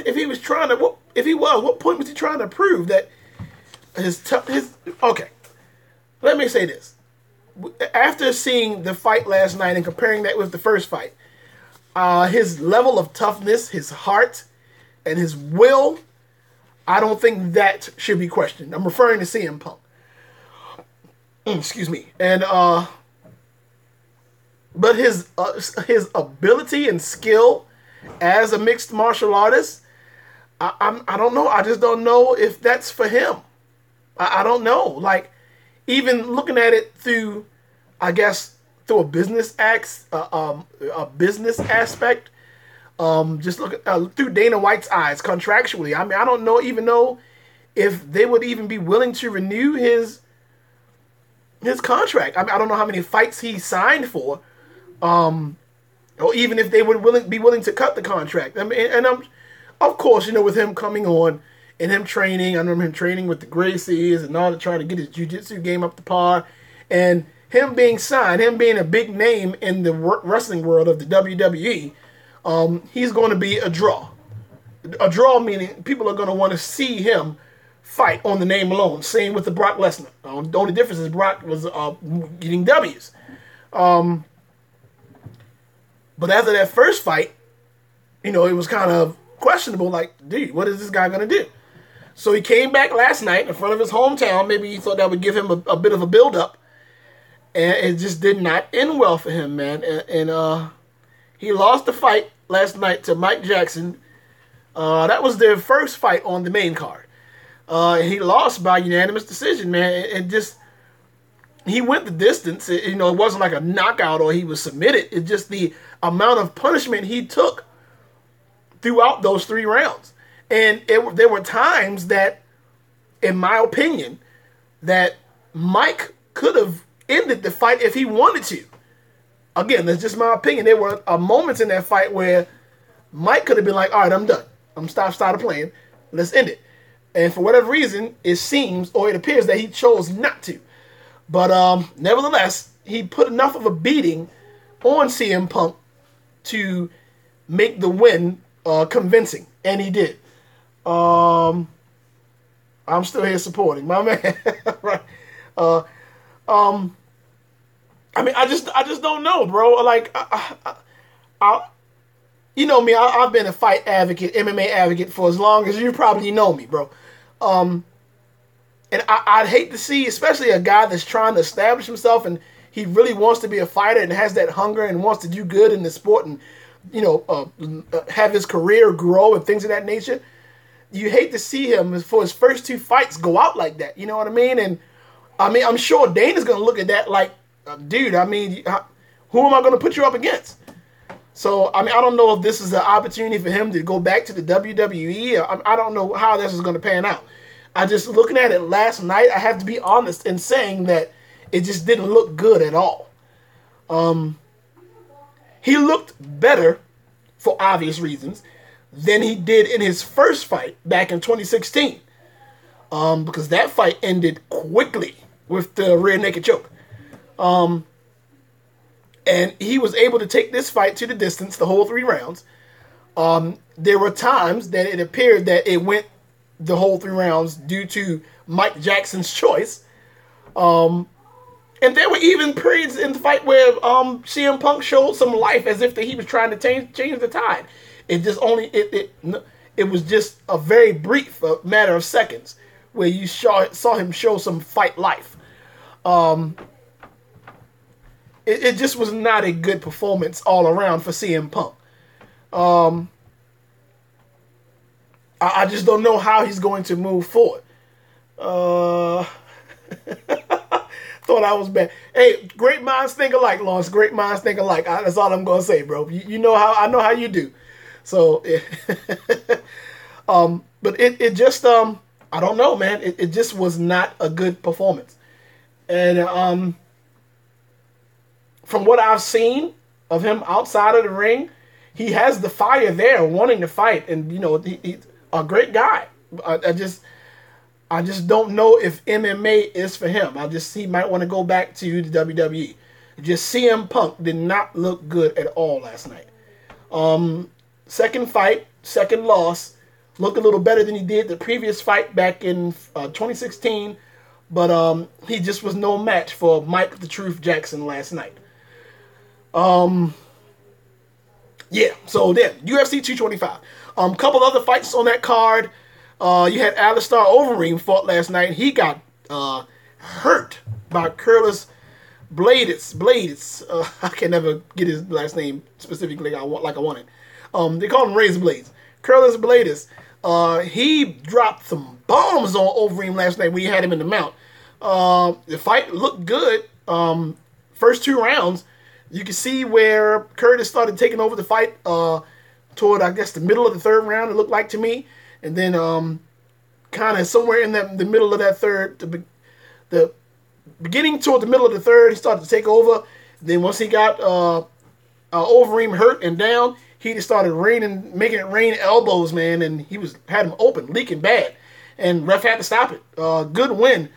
if he was trying to. What point was he trying to prove that his? Okay, let me say this. After seeing the fight last night and comparing that with the first fight, his level of toughness, his heart, and his will, I don't think that should be questioned. I'm referring to CM Punk. Excuse me, and but his ability and skill as a mixed martial artist, I don't know. I just don't know if that's for him. I don't know. Like, even looking at it through, I guess, through a business aspect. Just look at through Dana White's eyes, contractually. I mean, I don't even know if they would even be willing to renew his contract. I mean, I don't know how many fights he signed for, or even if they would be willing to cut the contract. I mean, and of course, with him coming on and him training, I remember him training with the Gracies and all, to try to get his jiu-jitsu game up to par, and him being signed, him being a big name in the wrestling world of the WWE. He's going to be a draw. A draw meaning people are going to want to see him fight on the name alone. Same with the Brock Lesnar. The only difference is Brock was getting W's. But after that first fight, it was kind of questionable. Like, dude, what is this guy going to do? So he came back last night in front of his hometown. Maybe he thought that would give him a bit of a build-up. And it just did not end well for him, man. And he lost the fight last night to Mike Jackson. That was their first fight on the main card. He lost by unanimous decision, man. And just, he went the distance. It wasn't like a knockout or he was submitted. It's just the amount of punishment he took throughout those 3 rounds. And there were times that, in my opinion, that Mike could have ended the fight if he wanted to. Again, that's just my opinion. There were moments in that fight where Mike could have been like, all right, I'm done. I'm started playing. Let's end it. And for whatever reason, it seems, or it appears, that he chose not to. But nevertheless, he put enough of a beating on CM Punk to make the win convincing. And he did. I'm still here supporting my man. Right. I mean, I just don't know, bro. Like, you know me, I've been a fight advocate, MMA advocate for as long as you probably know me, bro. And I'd hate to see, especially a guy that's trying to establish himself and he really wants to be a fighter and has that hunger and wants to do good in the sport and, have his career grow and things of that nature. You hate to see him for his first 2 fights go out like that. You know what I mean? And I mean, I'm sure Dana's going to look at that like, dude, I mean, who am I going to put you up against? So, I mean, I don't know if this is an opportunity for him to go back to the WWE. I don't know how this is going to pan out. I just, looking at it last night, I have to be honest in saying that it just didn't look good at all. He looked better, for obvious reasons, than he did in his first fight back in 2016. Because that fight ended quickly with the rear naked choke. And he was able to take this fight to the distance, the whole 3 rounds. There were times that it appeared that it went the whole 3 rounds due to Mike Jackson's choice. And there were even periods in the fight where CM Punk showed some life as if that he was trying to change the tide. It just only, it was just a very brief matter of seconds where you saw him show some fight life. It just was not a good performance all around for CM Punk. I just don't know how he's going to move forward. Thought I was bad. Hey, great minds think alike, Lawrence. Great minds think alike. That's all I'm going to say, bro. You know how I know how you do. So, but it just I don't know, man. It just was not a good performance. And from what I've seen of him outside of the ring, he has the fire there, wanting to fight, and he's a great guy. I just don't know if MMA is for him. He might want to go back to the WWE. Just CM Punk did not look good at all last night. Second fight, second loss, looked a little better than he did the previous fight back in 2016, but he just was no match for Mike the Truth Jackson last night. Yeah, so then, UFC 225. Couple other fights on that card. You had Alistair Overeem fought last night. He got hurt by Curtis Blades. I can never get his last name specifically like I wanted. They call him Razor Blades. Curtis Blades. He dropped some bombs on Overeem last night when he had him in the mount. The fight looked good. First 2 rounds. You can see where Curtis started taking over the fight toward, I guess, the middle of the third round, it looked like to me. And then kind of somewhere in the middle of that third, the beginning toward the middle of the third, he started to take over. Then once he got Overeem hurt and down, he just started making it rain elbows, man, and he had him open, leaking bad. And ref had to stop it. Good win.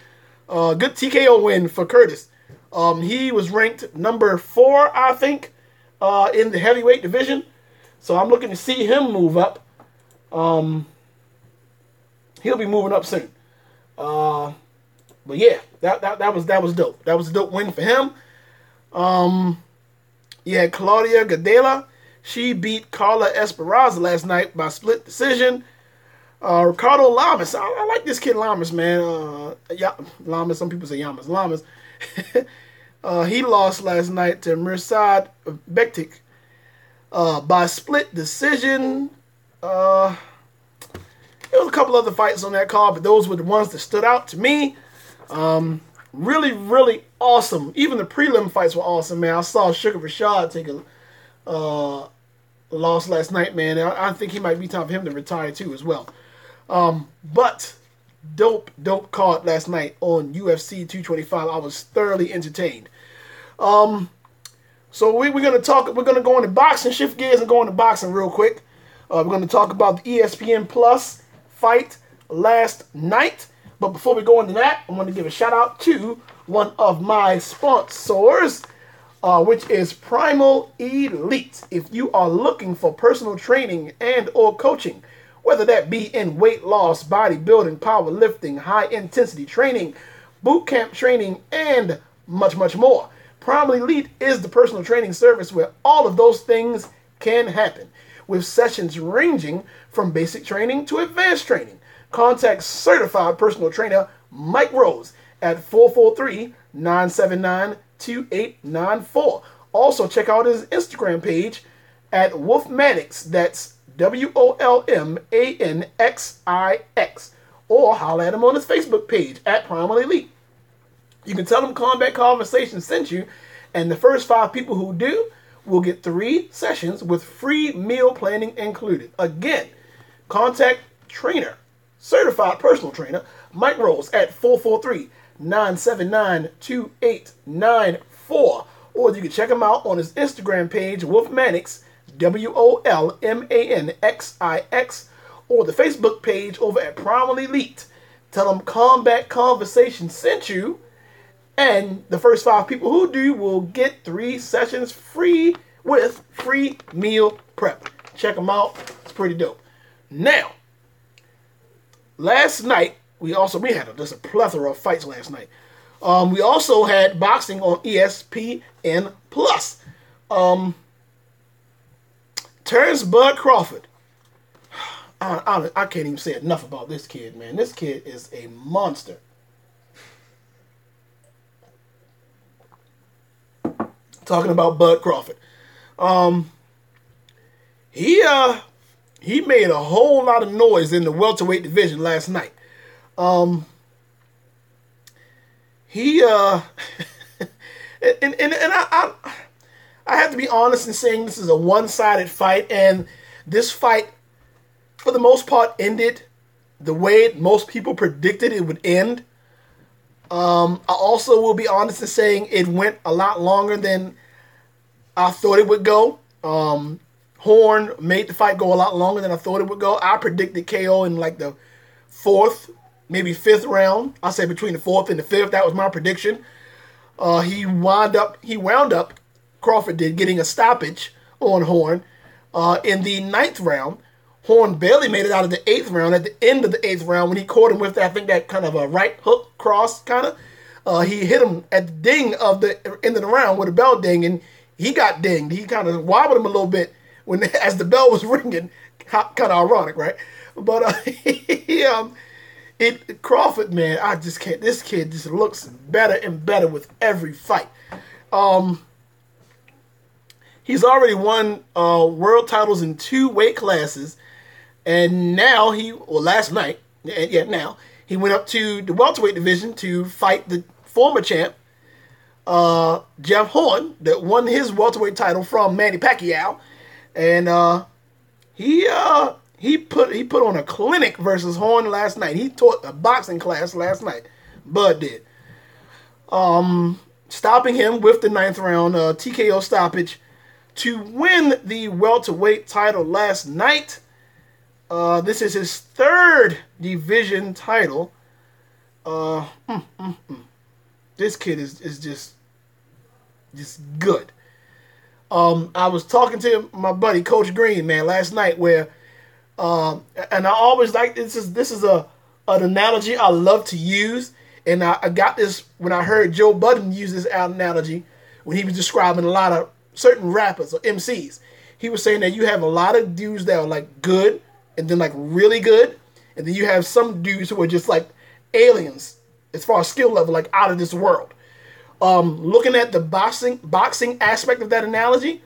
Good TKO win for Curtis. He was ranked number 4, I think, in the heavyweight division. So I'm looking to see him move up. He'll be moving up soon. But yeah, that was dope. That was a dope win for him. Yeah, Claudia Gadela, she beat Carla Esperanza last night by split decision. Ricardo Lamas, I like this kid Lamas, man. Lamas, some people say Yamas. Lamas. He lost last night to Mirsad Bektik by split decision. There was a couple other fights on that card, but those were the ones that stood out to me. Really, really awesome. Even the prelim fights were awesome, man. I saw Sugar Rashad take a loss last night, man. I think he might be time for him to retire too as well. But dope card last night on UFC 225. I was thoroughly entertained. So we're gonna go into boxing, shift gears and go into boxing real quick. We're gonna talk about the ESPN Plus fight last night. But before we go into that, I want to give a shout out to one of my sponsors, which is Primal Elite. If you are looking for personal training and or coaching, whether that be in weight loss, bodybuilding, powerlifting, high-intensity training, boot camp training, and much, much more, Primal Elite is the personal training service where all of those things can happen, with sessions ranging from basic training to advanced training. Contact certified personal trainer Mike Rose at 443-979-2894. Also, check out his Instagram page at Wolfmanix. That's WOLMANXIX. Or holler at him on his Facebook page at Primal Elite. You can tell him Combat Conversation sent you, and the first 5 people who do will get 3 sessions with free meal planning included. Again, contact certified personal trainer Mike Rose at 443-979-2894. Or you can check him out on his Instagram page, Wolfmanix, WOLMANXIX, or the Facebook page over at Primal Elite. Tell him Combat Conversation sent you, and the first 5 people who do will get 3 sessions free with free meal prep. Check them out. It's pretty dope. Now, last night, we had just a plethora of fights last night. We also had boxing on ESPN Plus. Terrence Bud Crawford. I can't even say enough about this kid, man. This kid is a monster. Talking about Bud Crawford. He made a whole lot of noise in the welterweight division last night. I have to be honest in saying this is a one-sided fight, and this fight, for the most part, ended the way most people predicted it would end. I also will be honest in saying it went a lot longer than I thought it would go. Horn made the fight go a lot longer than I thought it would go. I predicted KO in like the 4th, maybe 5th round. I say between the 4th and the 5th. That was my prediction. He wound up, Crawford did, getting a stoppage on Horn in the 9th round. Horn barely made it out of the 8th round. At the end of the 8th round, when he caught him with, I think, that kind of a right hook cross, kind of, he hit him at the ding of the end of the round with a bell ding, and he got dinged. He kind of wobbled him a little bit as the bell was ringing. Kind of ironic, right? But Crawford, man, I just can't. This kid just looks better and better with every fight. He's already won world titles in 2 weight classes. And now last night, now, he went up to the welterweight division to fight the former champ, Jeff Horn, that won his welterweight title from Manny Pacquiao, and he put on a clinic versus Horn last night. He taught a boxing class last night. Bud did. Stopping him with the 9th round TKO stoppage to win the welterweight title last night. This is his 3rd division title. This kid is just good. I was talking to my buddy Coach Green, man, last night, where and I always like this is an analogy I love to use, and I got this when I heard Joe Budden use this analogy when he was describing a lot of certain rappers or MCs. He was saying that you have a lot of dudes that are like good and then like really good, and then you have some dudes who are just like aliens as far as skill level, like out of this world. Looking at the boxing aspect of that analogy,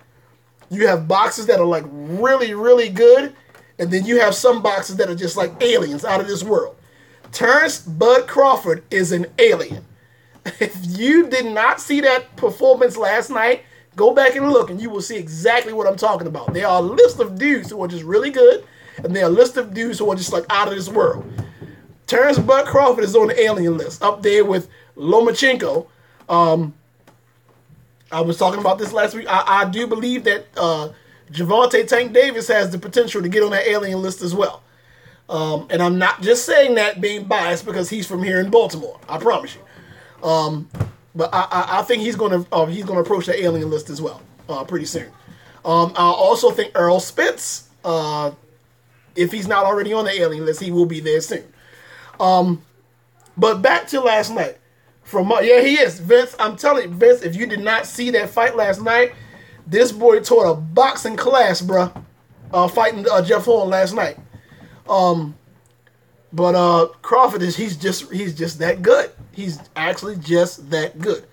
you have boxers that are like really, really good, and then you have some boxers that are just like aliens out of this world. Terrence Bud Crawford is an alien. If you did not see that performance last night, go back and look, and you will see exactly what I'm talking about. There are a list of dudes who are just really good, and there are a list of dudes who are just like out of this world. Terrence Bud Crawford is on the alien list, up there with Lomachenko. I was talking about this last week. I do believe that Gervonta Tank Davis has the potential to get on that alien list as well. And I'm not just saying that being biased because he's from here in Baltimore. I promise you. But I think he's gonna approach the alien list as well pretty soon. I also think Earl Spence, if he's not already on the alien list, he will be there soon. But back to last night. Yeah, he is. Vince, I'm telling you, Vince, if you did not see that fight last night, this boy taught a boxing class, bruh, fighting Jeff Horn last night. But Crawford he's just that good. He's actually just that good.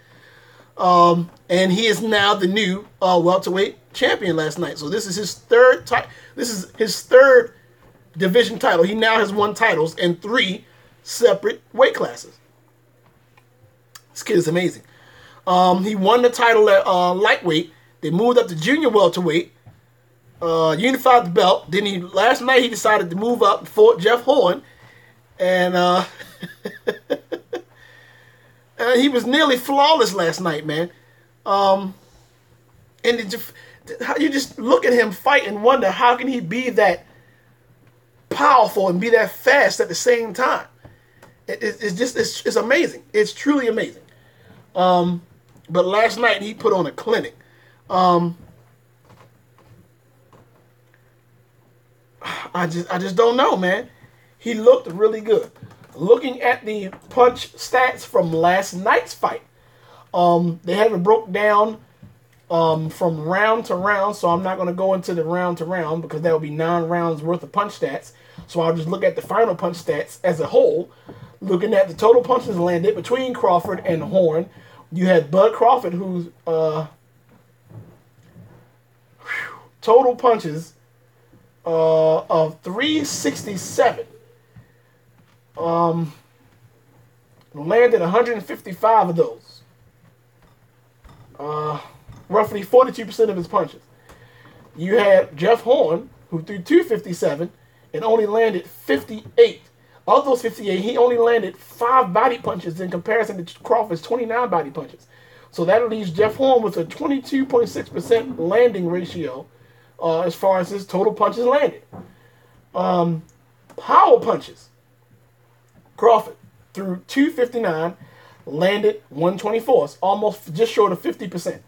And he is now the new welterweight champion last night. So this is his third division title. He now has won titles in 3 separate weight classes. This kid is amazing. He won the title at lightweight. They moved up to junior welterweight. Unified the belt. Then last night he decided to move up and fought Jeff Horn. And he was nearly flawless last night, man. And you just look at him fight and wonder, how can he be that powerful and be that fast at the same time? It's amazing. It's truly amazing. But last night he put on a clinic. I just don't know, man. He looked really good. Looking at the punch stats from last night's fight, they have it broke down from round to round, so I'm not going to go into the round to round because that would be 9 rounds worth of punch stats. So I'll just look at the final punch stats as a whole. Looking at the total punches landed between Crawford and Horn, you had Bud Crawford, who's total punches of 367. Landed 155 of those. Roughly 42% of his punches. You had Jeff Horn, who threw 257 and only landed 58. Of those 58, he only landed 5 body punches in comparison to Crawford's 29 body punches. So that leaves Jeff Horn with a 22.6% landing ratio as far as his total punches landed. Power punches. Crawford threw 259, landed 124. It's almost just short of 50%.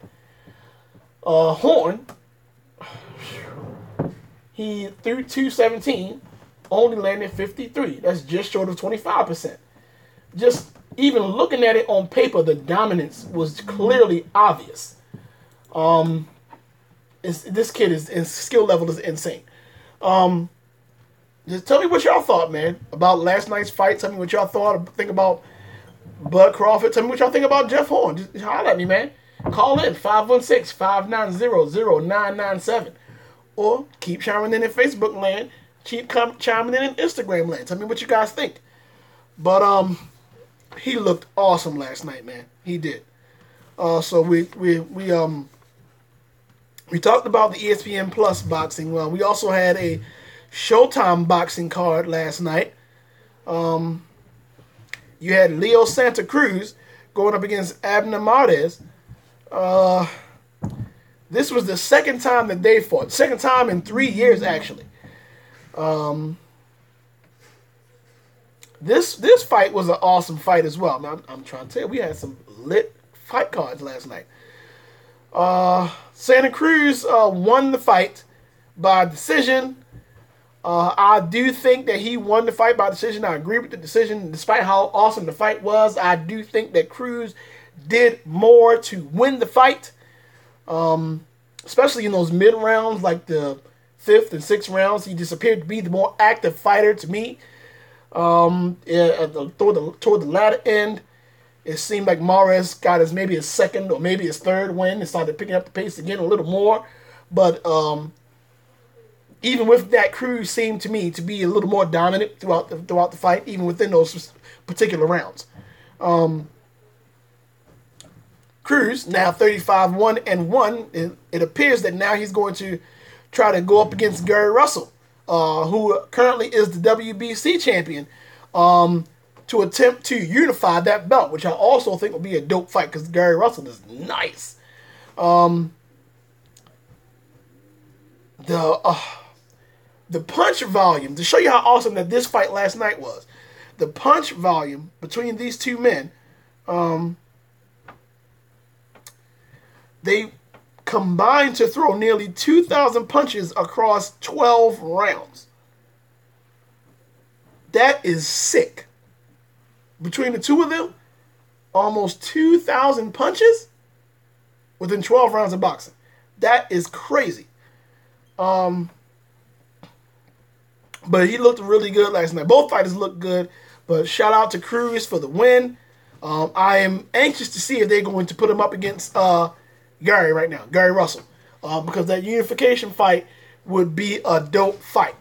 Horn, he threw 217, only landed 53. That's just short of 25%. Just even looking at it on paper, the dominance was clearly obvious. This kid his skill level is insane. Just tell me what y'all thought, man, about last night's fight. Tell me what y'all think about Bud Crawford. Tell me what y'all think about Jeff Horn. Just holler at me, man. Call in 516-590-0997. Or keep chiming in Facebook land. Keep chiming in Instagram land. Tell me what you guys think. But he looked awesome last night, man. He did. So we talked about the ESPN Plus boxing. Well, we also had a Showtime boxing card last night. You had Leo Santa Cruz going up against Abner Martes. This was the second time that they fought. Second time in 3 years, actually. This fight was an awesome fight as well. Now, I'm trying to tell you, we had some lit fight cards last night. Santa Cruz won the fight by decision. I do think that he won the fight by decision. I agree with the decision. Despite how awesome the fight was, I do think that Cruz did more to win the fight. Especially in those mid rounds, like the 5th and 6th rounds. He just appeared to be the more active fighter to me. Toward the latter end, it seemed like Mares got maybe his second or maybe his third win and started picking up the pace again a little more. But even with that, Cruz seemed to me to be a little more dominant throughout the fight, even within those particular rounds. Cruz now 35-1-1. It appears that now he's going to try to go up against Gary Russell, who currently is the WBC champion, to attempt to unify that belt, which I also think will be a dope fight because Gary Russell is nice. The punch volume, to show you how awesome that this fight last night was, the punch volume between these two men, they combined to throw nearly 2,000 punches across 12 rounds. That is sick. Between the two of them, almost 2,000 punches within 12 rounds of boxing. That is crazy. But he looked really good last night. Both fighters looked good. But shout out to Cruz for the win. I am anxious to see if they're going to put him up against Gary right now, Gary Russell. Because that unification fight would be a dope fight.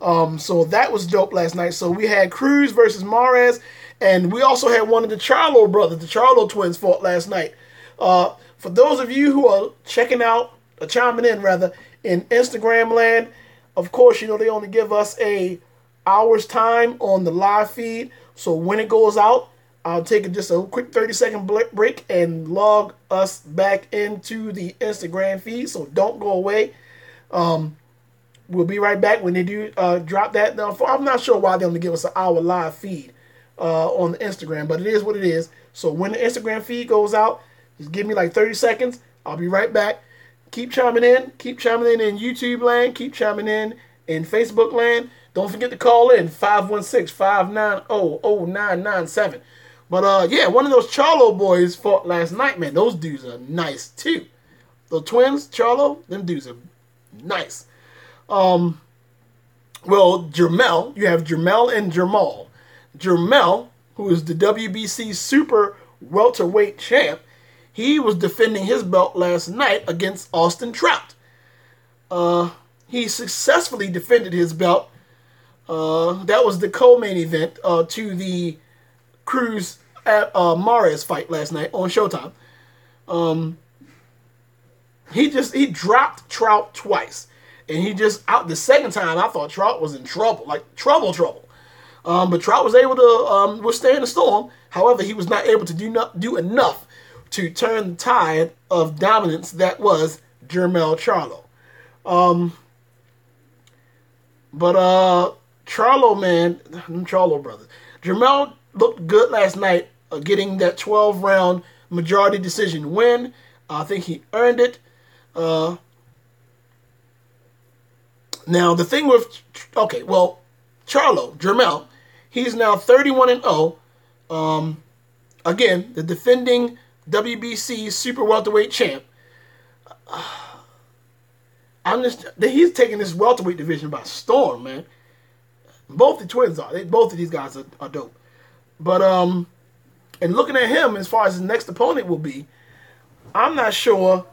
So that was dope last night. So we had Cruz versus Mares. And we also had one of the Charlo brothers, the Charlo twins, fought last night. For those of you who are checking out, or chiming in rather, in Instagram land, of course, you know, they only give us a hour's time on the live feed. So when it goes out, I'll take just a quick 30-second break and log us back into the Instagram feed. So don't go away. We'll be right back when they do drop that. Now, I'm not sure why they only give us an hour live feed on the Instagram, but it is what it is. So when the Instagram feed goes out, just give me like 30 seconds. I'll be right back. Keep chiming in. Keep chiming in YouTube land. Keep chiming in Facebook land. Don't forget to call in 516-590-0997. But yeah, one of those Charlo boys fought last night, man. Those dudes are nice too. The twins, Charlo, them dudes are nice. Well, Jermell, you have Jermell and Jermal. Jermell, who is the WBC Super Welterweight champ, he was defending his belt last night against Austin Trout. He successfully defended his belt. That was the co-main event to the Cruz Mares fight last night on Showtime. He dropped Trout twice. And he just out the second time, I thought Trout was in trouble, like trouble. But Trout was able to withstand the storm. However, he was not able to do enough to turn the tide of dominance that was Jermell Charlo. But Charlo, man, them Charlo brothers. Jermell looked good last night, getting that 12-round majority decision win. I think he earned it. Now, the thing with... Okay, well, Charlo, Jermell, he's now 31-0. Again, the defending WBC Super Welterweight champ. He's taking this welterweight division by storm, man. Both the twins are. Both of these guys are dope. But, and looking at him as far as his next opponent will be, I'm not sure.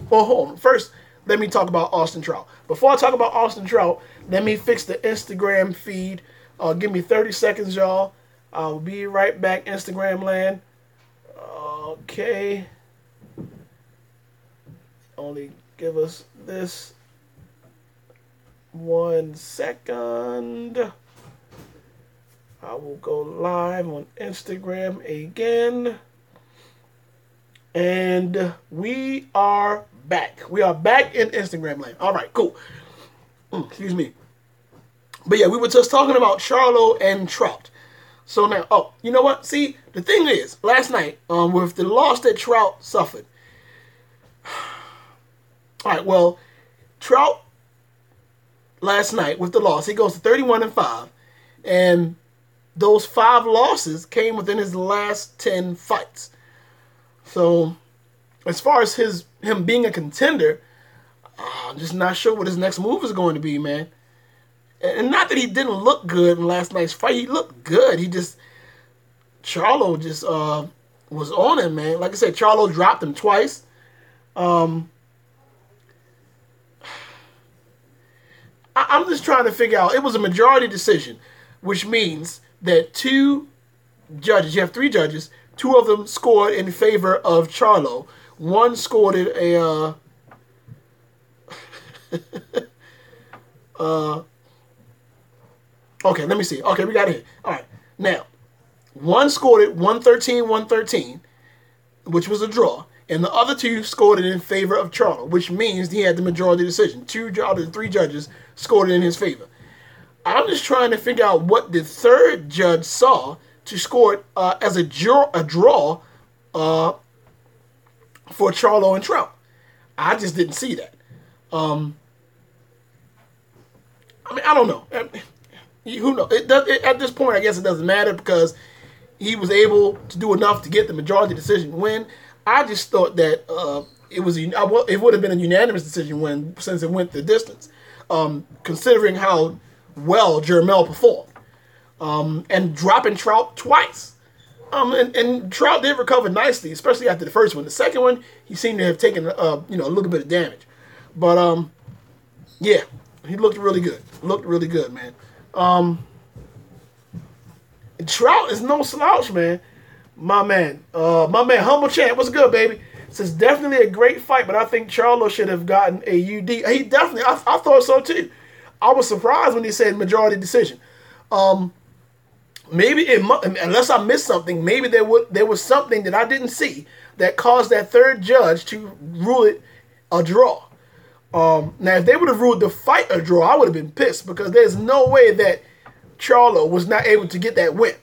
Well, hold on. First, let me talk about Austin Trout. Before I talk about Austin Trout, let me fix the Instagram feed. Give me 30 seconds, y'all. I'll be right back, Instagram land. Okay. Only give us this 1 second. I will go live on Instagram again. And we are back. We are back in Instagram land. All right, cool. Excuse me. But yeah, we were just talking about Charlo and Trout. So now, oh, you know what? See, the thing is, last night, with the loss that Trout suffered. All right, well, Trout last night with the loss, he goes to 31-5, and those 5 losses came within his last 10 fights. So, as far as him being a contender, I'm just not sure what his next move is going to be, man. And not that he didn't look good in last night's fight. He looked good. Charlo just was on him, man. Like I said, Charlo dropped him twice. I'm just trying to figure out. It was a majority decision, which means that 2 judges, you have 3 judges, 2 of them scored in favor of Charlo. 1 scored it a... okay, let me see. Okay, we got it. All right. Now, 1 scored it 113-113, which was a draw. And the other 2 scored it in favor of Charlo, which means he had the majority decision. 2 out of the 3 judges scored it in his favor. I'm just trying to figure out what the 3rd judge saw to score it as a draw for Charlo and Trout. I just didn't see that. I mean, I don't know. Who knows? At this point, I guess it doesn't matter because he was able to do enough to get the majority decision win. I just thought that it would have been a unanimous decision win since it went the distance, considering how well Jermell performed. And dropping Trout twice. And Trout did recover nicely, especially after the first one. The second one, he seemed to have taken a little bit of damage. But yeah, he looked really good. Looked really good, man. Trout is no slouch, man. My man, Humble Champ, what's good, baby? Says definitely a great fight, but I think Charlo should have gotten a UD. He definitely, I thought so too. I was surprised when he said majority decision. Maybe unless I missed something, maybe there was something that I didn't see that caused that 3rd judge to rule it a draw. Now, if they would have ruled the fight a draw, I would have been pissed because there's no way that Charlo was not able to get that win.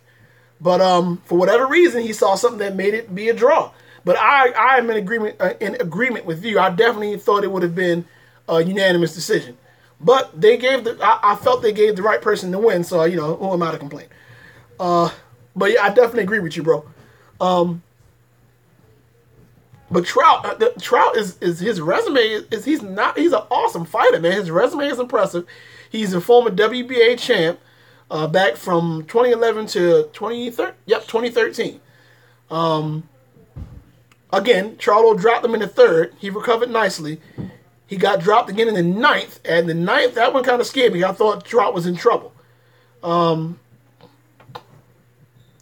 But for whatever reason, he saw something that made it be a draw. But I am in agreement with you. I definitely thought it would have been a unanimous decision. But I felt they gave the right person the win, so who am I to complain? But yeah, I definitely agree with you, bro. But Trout is his resume he's an awesome fighter, man. His resume is impressive. He's a former WBA champ, back from 2011 to 2013. Again, Charlo dropped him in the 3rd. He recovered nicely. He got dropped again in the 9th, and the 9th, that one kind of scared me. I thought Trout was in trouble.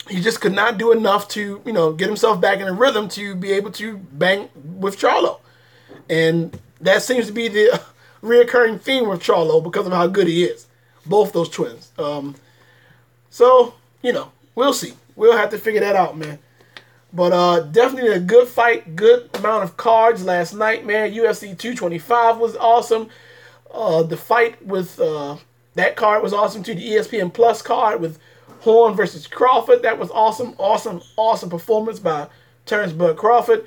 He just could not do enough to, get himself back in a rhythm to be able to bang with Charlo. And that seems to be the reoccurring theme with Charlo because of how good he is. Both those twins. So, we'll see. We'll have to figure that out, man. But definitely a good fight, good amount of cards last night, man. UFC 225 was awesome. The fight with that card was awesome too. The ESPN Plus card with Horn versus Crawford, that was awesome. Awesome performance by Terrence Bud Crawford.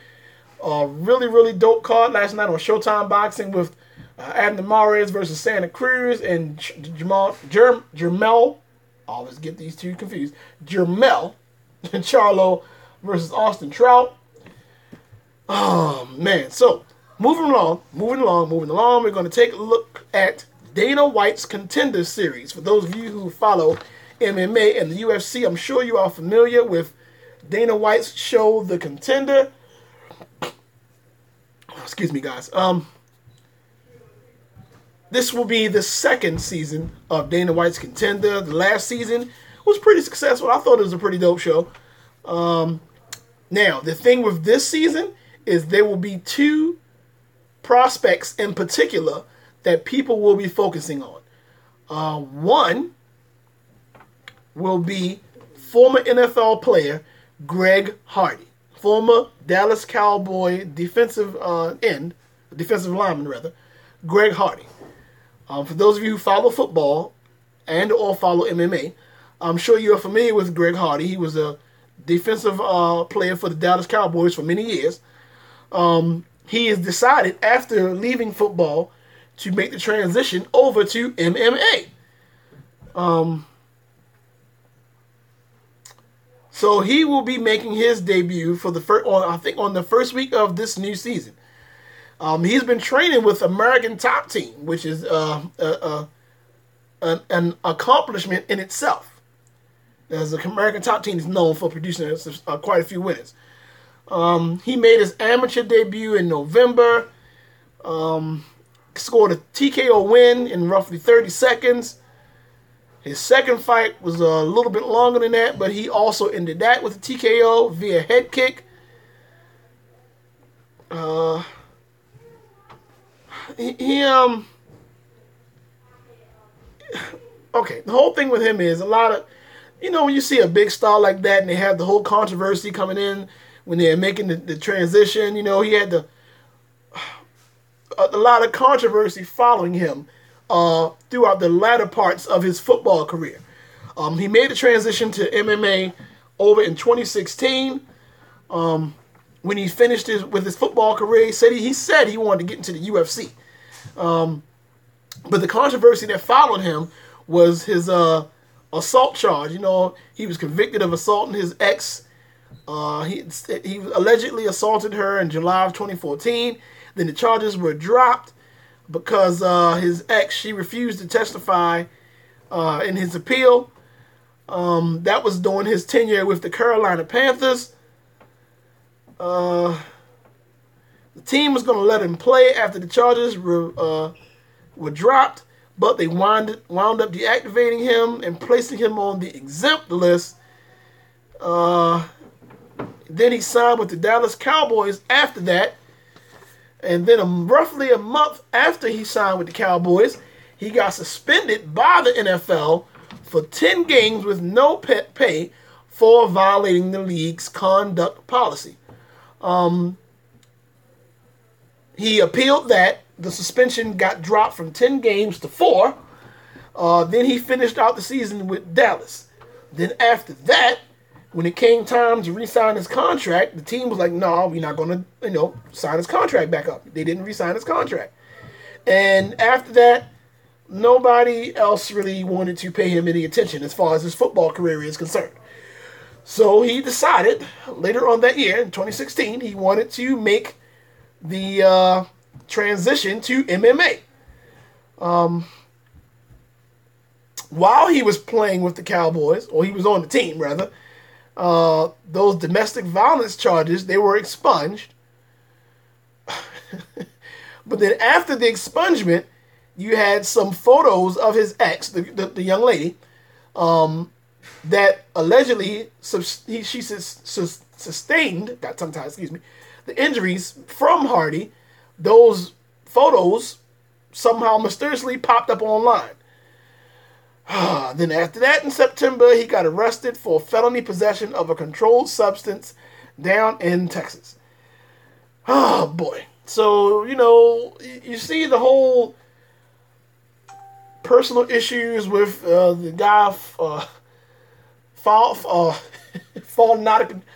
Really, really dope card last night on Showtime Boxing with Abner Mares versus Santa Cruz and Jermell. I always get these 2 confused. Jermell and Charlo versus Austin Trout. Oh, man. So, moving along. We're going to take a look at Dana White's Contender Series. For those of you who follow MMA and the UFC, I'm sure you are familiar with Dana White's show, The Contender. Excuse me, guys. This will be the 2nd season of Dana White's Contender. The last season was pretty successful. I thought it was a pretty dope show. Now, the thing with this season is there will be two prospects in particular that people will be focusing on. One will be former NFL player Greg Hardy, former Dallas Cowboy defensive lineman rather, Greg Hardy. For those of you who follow football and or follow MMA, I'm sure you're familiar with Greg Hardy. He was a defensive player for the Dallas Cowboys for many years. He has decided after leaving football to make the transition over to MMA. So he will be making his debut for the first, I think, on the first week of this new season. He's been training with American Top Team, which is an accomplishment in itself. As the American Top Team is known for producing quite a few winners. He made his amateur debut in November. Scored a TKO win in roughly 30 seconds. His second fight was a little bit longer than that, but he also ended that with a TKO via head kick. Okay, the whole thing with him is a lot of, when you see a big star like that and they have the whole controversy coming in when they're making the transition, he had a lot of controversy following him throughout the latter parts of his football career. He made the transition to MMA over in 2016. When he finished with his football career, he said he wanted to get into the UFC. But the controversy that followed him was his assault charge. He was convicted of assaulting his ex. He allegedly assaulted her in July of 2014. Then the charges were dropped because his ex, she refused to testify in his appeal. That was during his tenure with the Carolina Panthers. The team was going to let him play after the charges were dropped, but they wound up deactivating him and placing him on the exempt list. Then he signed with the Dallas Cowboys after that. And then roughly a month after he signed with the Cowboys, he got suspended by the NFL for 10 games with no pay for violating the league's conduct policy. He appealed that. The suspension got dropped from 10 games to 4. Then he finished out the season with Dallas. Then after that, when it came time to re-sign his contract, the team was like, no, we're not going to, sign his contract back up. They didn't re-sign his contract. And after that, nobody else really wanted to pay him any attention as far as his football career is concerned. So he decided later on that year, in 2016, he wanted to make the transition to MMA. While he was playing with the Cowboys, or he was on the team rather, those domestic violence charges, they were expunged. But then after the expungement, you had some photos of his ex, the young lady, that allegedly she sustained, got tongue-tied, excuse me, the injuries from Hardy. Those photos somehow mysteriously popped up online. Then after that, in September, he got arrested for felony possession of a controlled substance down in Texas. Oh, boy. So, you see the whole personal issues with the guy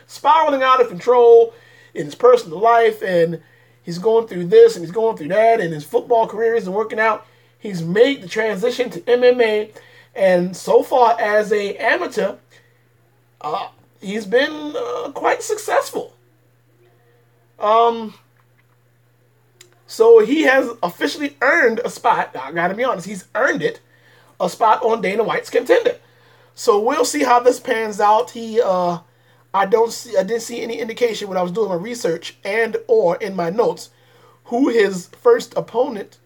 spiraling out of control in his personal life, and he's going through this and he's going through that, and his football career isn't working out. He's made the transition to MMA. And so far as an amateur, he's been quite successful. So he has officially earned a spot. I gotta be honest, he's earned it, a spot on Dana White's Contender. So we'll see how this pans out. I didn't see any indication when I was doing my research and or in my notes who his first opponent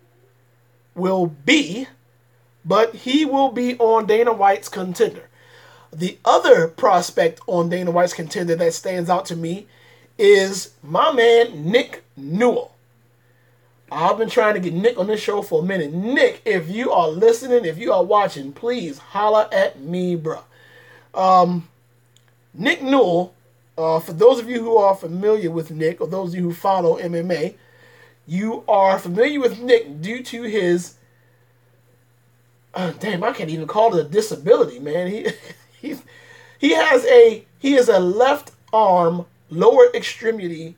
will be. But he will be on Dana White's Contender. The other prospect on Dana White's Contender that stands out to me is my man Nick Newell. I've been trying to get Nick on this show for a minute. Nick, if you are listening, if you are watching, please holler at me, bruh. Nick Newell, for those of you who are familiar with Nick, or those of you who follow MMA, you are familiar with Nick due to his, damn, I can't even call it a disability, man. He is a left arm lower extremity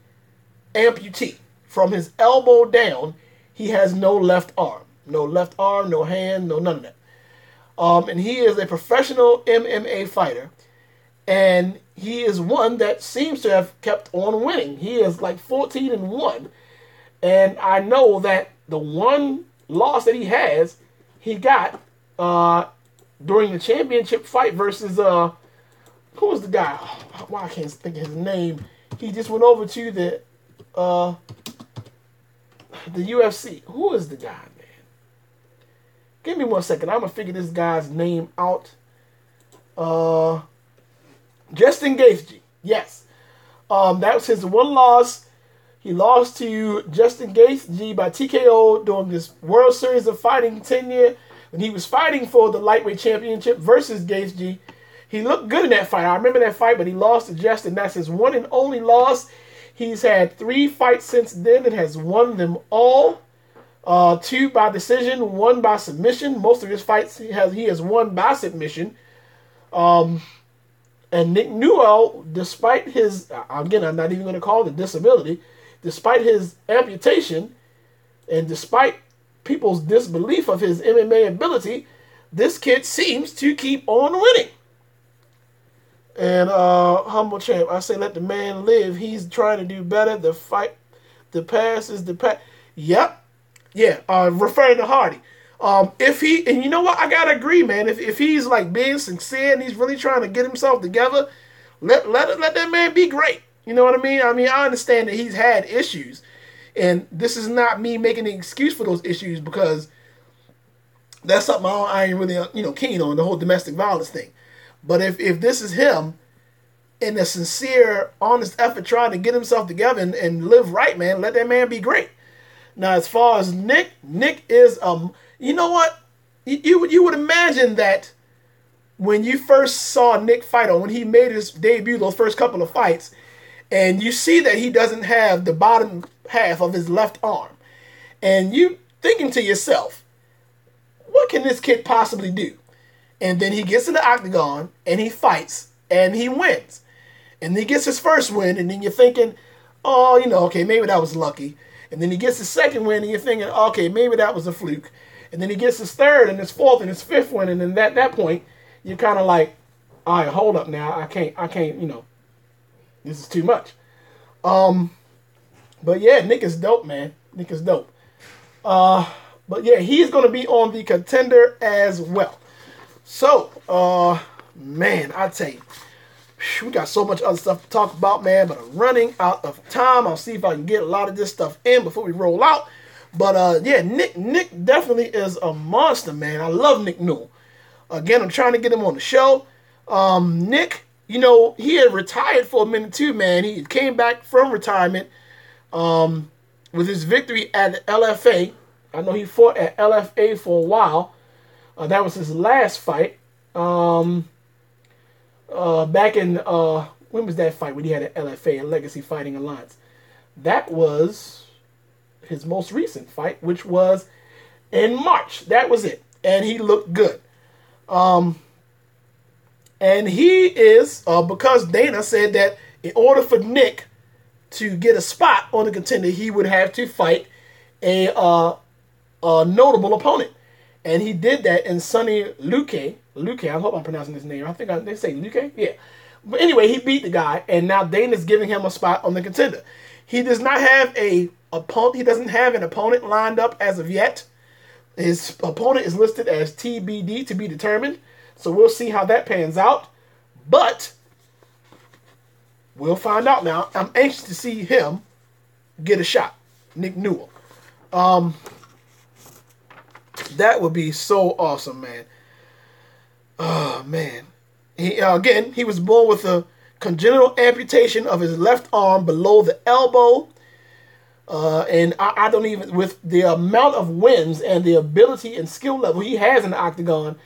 amputee. From his elbow down, he has no left arm. No left arm, no hand, no none of that. And he is a professional MMA fighter. And he is one that seems to have kept on winning. He is like 14-1. And I know that the one loss that he has, he got during the championship fight versus, who was the guy? Oh, why I can't think of his name. He just went over to the UFC. Who is the guy, man? Give me 1 second. I'm going to figure this guy's name out. Justin Gaethje. Yes. That was his one loss. He lost to Justin Gaethje by TKO during this World Series of Fighting tenure when he was fighting for the lightweight championship versus Gaethje. He looked good in that fight. I remember that fight, but he lost to Justin. That's his one and only loss. He's had 3 fights since then and has won them all. 2 by decision, 1 by submission. Most of his fights he has won by submission. And Nick Newell, despite his, again, I'm not even going to call it a disability, despite his amputation and despite people's disbelief of his MMA ability, this kid seems to keep on winning. And humble champ, I say let the man live. He's trying to do better. The fight, the pass is the pass. Yep. Yeah. Referring to Hardy. If he, and you know what, I gotta agree, man. If he's like being sincere and he's really trying to get himself together, let that man be great. You know what I mean? I understand that he's had issues, and this is not me making an excuse for those issues because that's something I ain't really keen on, the whole domestic violence thing. But if this is him in a sincere, honest effort trying to get himself together and live right, man, let that man be great. Now, as far as Nick is, you know what? You would imagine that when you first saw Nick fight, or when he made his debut, those first couple of fights, and you see that he doesn't have the bottom half of his left arm, and you thinking to yourself, what can this kid possibly do? And then he gets in the octagon, and he fights, and he wins. And he gets his first win, and then you're thinking, oh, okay, maybe that was lucky. And then he gets his second win, and you're thinking, okay, maybe that was a fluke. And then he gets his third, and his fourth, and his fifth win, and then at that point, you're kind of like, all right, hold up now. I can't, this is too much. But yeah, Nick is dope, man. Nick is dope. But yeah, he's going to be on the Contender as well. So, man, I tell you, we got so much other stuff to talk about, man, but I'm running out of time. I'll see if I can get a lot of this stuff in before we roll out. But, yeah, Nick definitely is a monster, man. I love Nick Newell. Again, I'm trying to get him on the show. Nick, he had retired for a minute too, man. He came back from retirement with his victory at LFA. I know he fought at LFA for a while. That was his last fight. Back in, when was that fight when he had an LFA, a Legacy Fighting Alliance? That was his most recent fight, which was in March. That was it. And he looked good. And he is, because Dana said that in order for Nick to get a spot on the Contender, he would have to fight a notable opponent. And he did that in Sonny Luque. I hope I'm pronouncing his name. I think they say Luque. Yeah. But anyway, he beat the guy, and now Dana's giving him a spot on the Contender. He does not have a opponent. He doesn't have an opponent lined up as of yet. His opponent is listed as TBD, to be determined. So we'll see how that pans out. But we'll find out now. I'm anxious to see him get a shot. Nick Newell. That would be so awesome, man. Oh, man. He was born with a congenital amputation of his left arm below the elbow. And I don't even, with the amount of wins and the ability and skill level he has in the octagon,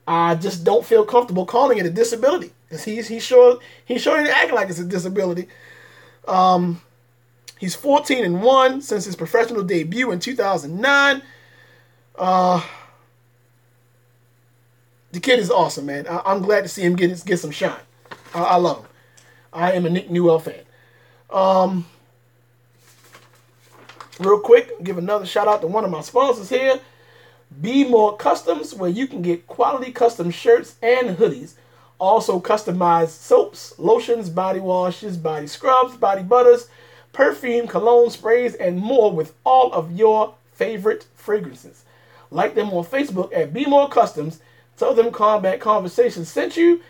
I just don't feel comfortable calling it a disability. Because he's sure ain't acting like it's a disability. He's 14-1 since his professional debut in 2009. The kid is awesome, man. I'm glad to see him get some shine. I love him. I am a Nick Newell fan. Real quick, give another shout out to one of my sponsors here, Be More Customs, where you can get quality custom shirts and hoodies. Also customized soaps, lotions, body washes, body scrubs, body butters, perfume, cologne, sprays, and more with all of your favorite fragrances. Like them on Facebook at Be More Customs. Tell them Combat Conversation sent you,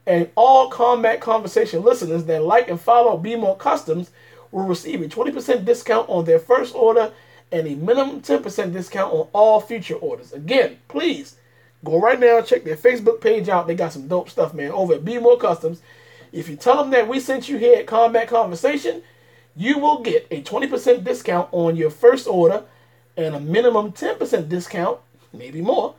and all Combat Conversation listeners that like and follow Be More Customs will receive a 20% discount on their first order and a minimum 10% discount on all future orders. Again, please go right now and check their Facebook page out. They got some dope stuff, man, over at Be More Customs. If you tell them that we sent you here at Combat Conversation, you will get a 20% discount on your first order and a minimum 10% discount, maybe more,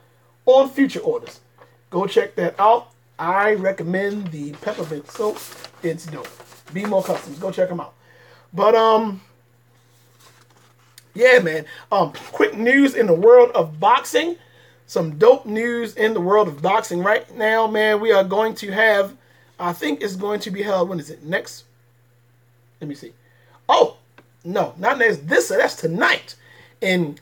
on future orders. Go check that out. I recommend the peppermint soap. It's dope. Be More Customs. Go check them out. But yeah, man. Quick news in the world of boxing. Some dope news in the world of boxing right now, man. We are going to have, I think it's going to be held, when is it? Next? Let me see. Oh, no, not next. That's tonight in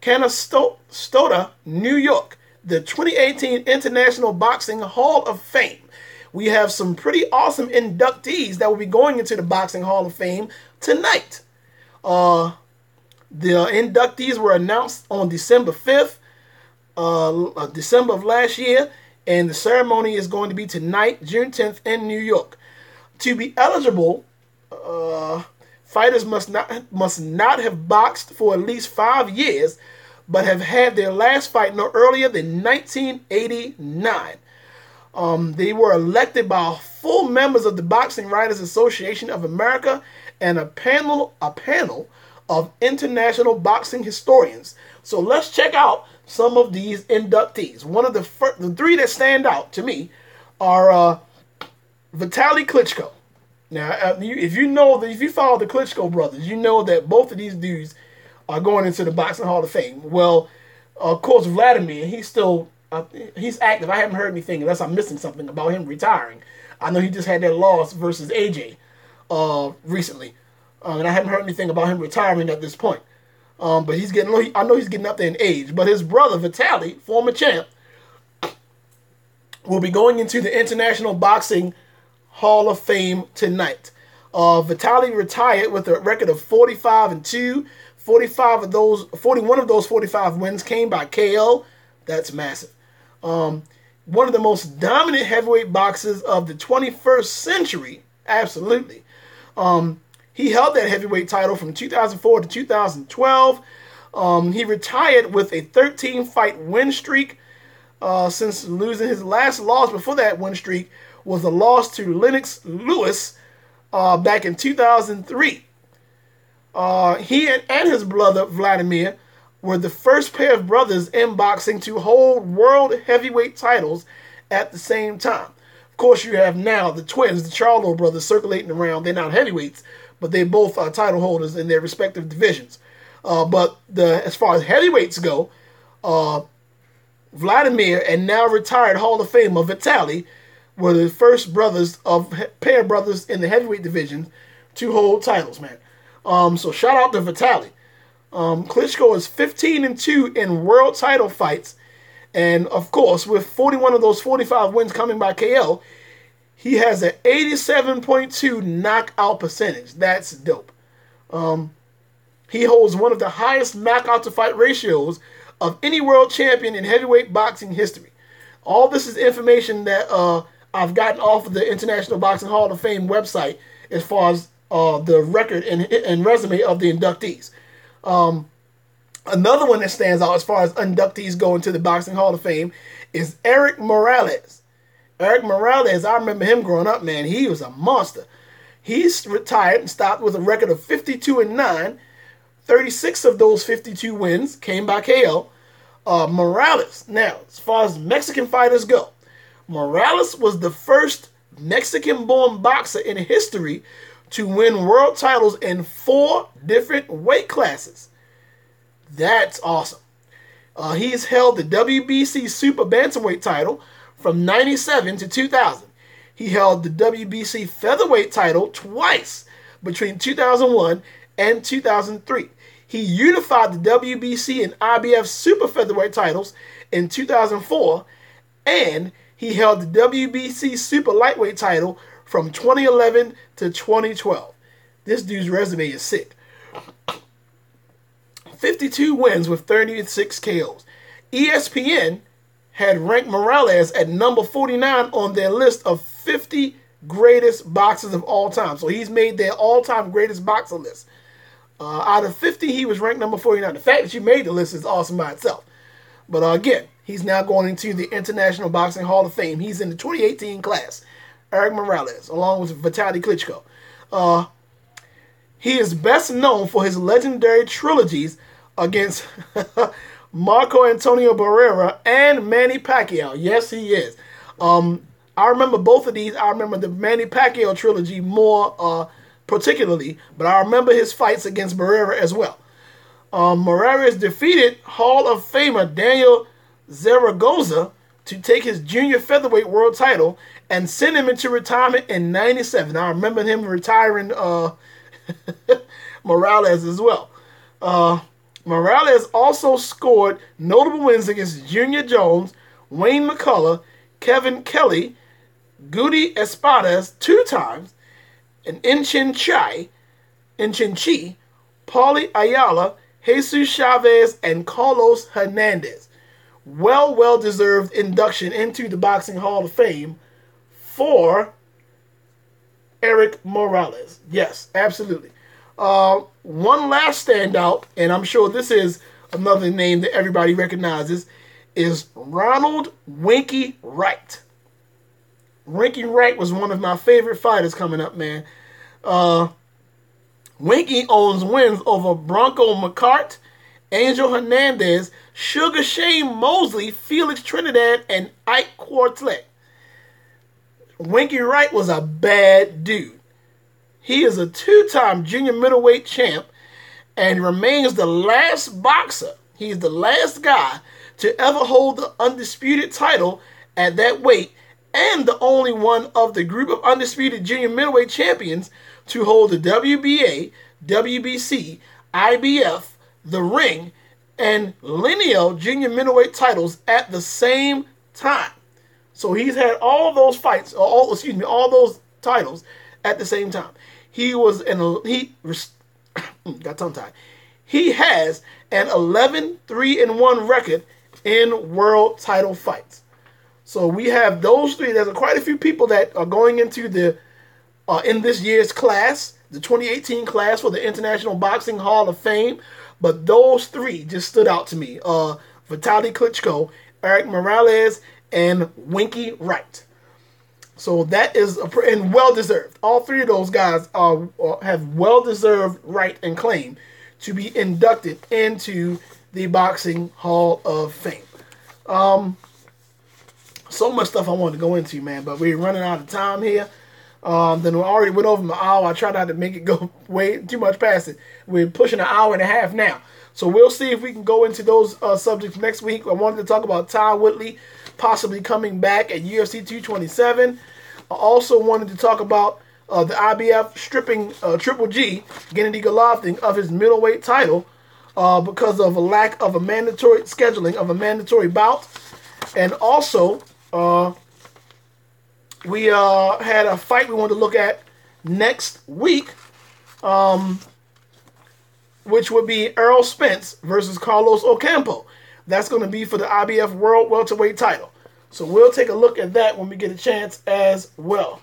Canastota, New York, the 2018 International Boxing Hall of Fame. We have some pretty awesome inductees that will be going into the Boxing Hall of Fame tonight. The inductees were announced on December 5th, December of last year, and the ceremony is going to be tonight, June 10th, in New York. To be eligible, fighters must not have boxed for at least 5 years, but have had their last fight no earlier than 1989. They were elected by full members of the Boxing Writers Association of America and a panel of international boxing historians. So let's check out some of these inductees. One of the three that stand out to me are Vitaly Klitschko. Now, if you follow the Klitschko brothers, you know that both of these dudes are going into the Boxing Hall of Fame. Well, of course, Vladimir, he's active. I haven't heard anything unless I'm missing something about him retiring. I know he just had that loss versus AJ recently, and I haven't heard anything about him retiring at this point. But I know he's getting up there in age. But his brother Vitaly, former champ, will be going into the International Boxing Hall of Fame tonight. Vitaly retired with a record of 45-2. 41 of those 45 wins came by KO. That's massive. One of the most dominant heavyweight boxers of the 21st century. Absolutely. He held that heavyweight title from 2004 to 2012. He retired with a 13-fight win streak since losing his last loss before that win streak was a loss to Lennox Lewis back in 2003. He and his brother Vladimir were the first pair of brothers in boxing to hold world heavyweight titles at the same time. Of course, you have now the twins, the Charlo brothers, circulating around. They're not heavyweights, but they both are title holders in their respective divisions. But as far as heavyweights go, Vladimir and now retired Hall of Famer Vitaly were the first pair of brothers in the heavyweight division to hold titles, man. So shout out to Vitaly. Klitschko is 15-2 in world title fights. And of course, with 41 of those 45 wins coming by KO, he has an 87.2 knockout percentage. That's dope. He holds one of the highest knockout to fight ratios of any world champion in heavyweight boxing history. All this is information that I've gotten off of the International Boxing Hall of Fame website as far as the record and resume of the inductees. Another one that stands out as far as inductees go into the Boxing Hall of Fame is Eric Morales. Eric Morales, I remember him growing up, man. He was a monster. He's retired and stopped with a record of 52-9. 36 of those 52 wins came by KO. Morales, now, as far as Mexican fighters go, Morales was the first Mexican-born boxer in history to win world titles in 4 different weight classes. That's awesome. He's held the WBC Super Bantamweight title from 97 to 2000. He held the WBC Featherweight title twice between 2001 and 2003. He unified the WBC and IBF Super Featherweight titles in 2004, and he held the WBC Super Lightweight title from 2011 to 2012. This dude's resume is sick. 52 wins with 36 KOs. ESPN had ranked Morales at number 49 on their list of 50 greatest boxers of all time. So he's made their all-time greatest boxer list. Out of 50, he was ranked number 49. The fact that you made the list is awesome by itself. But again, he's now going into the International Boxing Hall of Fame. He's in the 2018 class. Eric Morales, along with Vitaly Klitschko. He is best known for his legendary trilogies against Marco Antonio Barrera and Manny Pacquiao. Yes, he is. I remember both of these. I remember the Manny Pacquiao trilogy more particularly, but I remember his fights against Barrera as well. Morales defeated Hall of Famer Daniel Zaragoza to take his junior featherweight world title and send him into retirement in 97. I remember him retiring Morales as well. Morales also scored notable wins against Junior Jones, Wayne McCullough, Kevin Kelly, Goody Espadas 2 times, and Inchin Chi, Paulie Ayala, Jesus Chavez, and Carlos Hernandez. Well-deserved induction into the Boxing Hall of Fame for Eric Morales. Yes, absolutely. One last standout, and I'm sure this is another name that everybody recognizes, is Ronald Winky Wright. Winky Wright was one of my favorite fighters coming up, man. Winky owns wins over Bronco McCart, Angel Hernandez, Sugar Shane Mosley, Felix Trinidad, and Ike Quartlet. Winky Wright was a bad dude. He is a 2-time junior middleweight champ and remains the last boxer. He's the last guy to ever hold the undisputed title at that weight and the only one of the group of undisputed junior middleweight champions to hold the WBA, WBC, IBF, the Ring, and Lineal junior middleweight titles at the same time. So he's had all those fights, all those titles at the same time. He got tongue tied. He has an 11-3-1 record in world title fights. So we have those 3. There's quite a few people that are going into the in this year's class, the 2018 class for the International Boxing Hall of Fame. But those 3 just stood out to me: Vitaly Klitschko, Eric Morales, and Winky Wright. So that is and well-deserved. All 3 of those guys have well-deserved right and claim to be inducted into the Boxing Hall of Fame. So much stuff I wanted to go into, man, but we're running out of time here. Then we already went over my hour. I tried not to make it go way too much past it. We're pushing an hour and a half now. So we'll see if we can go into those subjects next week. I wanted to talk about Ty Woodley possibly coming back at UFC 227. I also wanted to talk about the IBF stripping Triple G, Gennady Golovkin, of his middleweight title because of a lack of a mandatory scheduling of a mandatory bout. And also, we had a fight we wanted to look at next week, which would be Errol Spence versus Carlos Ocampo. That's going to be for the IBF World Welterweight title. So we'll take a look at that when we get a chance as well.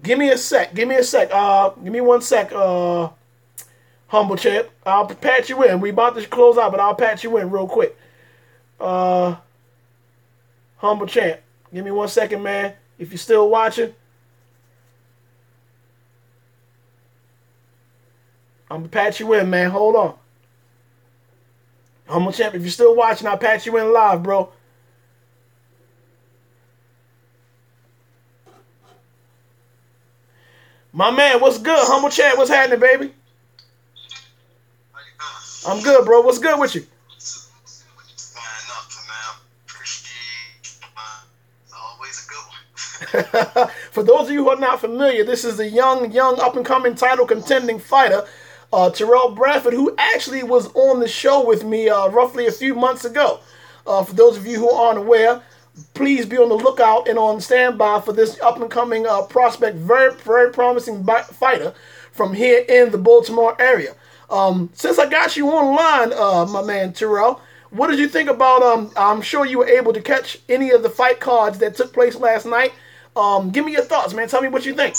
Give me a sec. Give me 1 sec, Humble Champ. I'll patch you in. We about to close out, but I'll patch you in real quick. Humble champ. Give me 1 second, man. If you're still watching, I'm gonna patch you in, man. Hold on. Humble champ, if you're still watching, I'll patch you in live, bro. My man, what's good? Humble champ, what's happening, baby? I'm good, bro. What's good with you? For those of you who are not familiar, this is a young, up-and-coming title contending fighter, Terrell Bradford, who actually was on the show with me roughly a few months ago. For those of you who aren't aware, please be on the lookout and on standby for this up-and-coming prospect, very, very promising fighter from here in the Baltimore area. Since I got you online, my man Terrell, what did you think about, I'm sure you were able to catch any of the fight cards that took place last night. Give me your thoughts, man. Tell me what you think.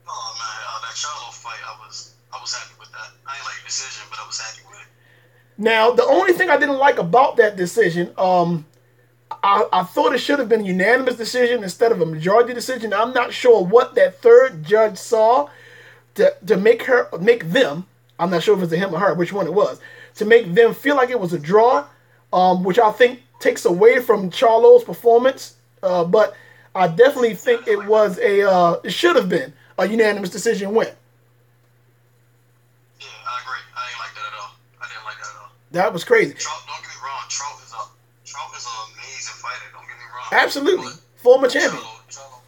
Oh man, that Charlo fight, I was happy with that. I ain't like the decision, but I was happy with it. Now, the only thing I didn't like about that decision, I thought it should have been a unanimous decision instead of a majority decision. I'm not sure what that third judge saw to make them. I'm not sure if it's a him or her, which one it was, to make them feel like it was a draw, which I think takes away from Charlo's performance. But I definitely think it was it should have been a unanimous decision win. Yeah, I agree. I ain't like that at all. I didn't like that at all. That was crazy. Trout, don't get me wrong. Trout is an amazing fighter. Don't get me wrong. Absolutely. Former champion. Charlo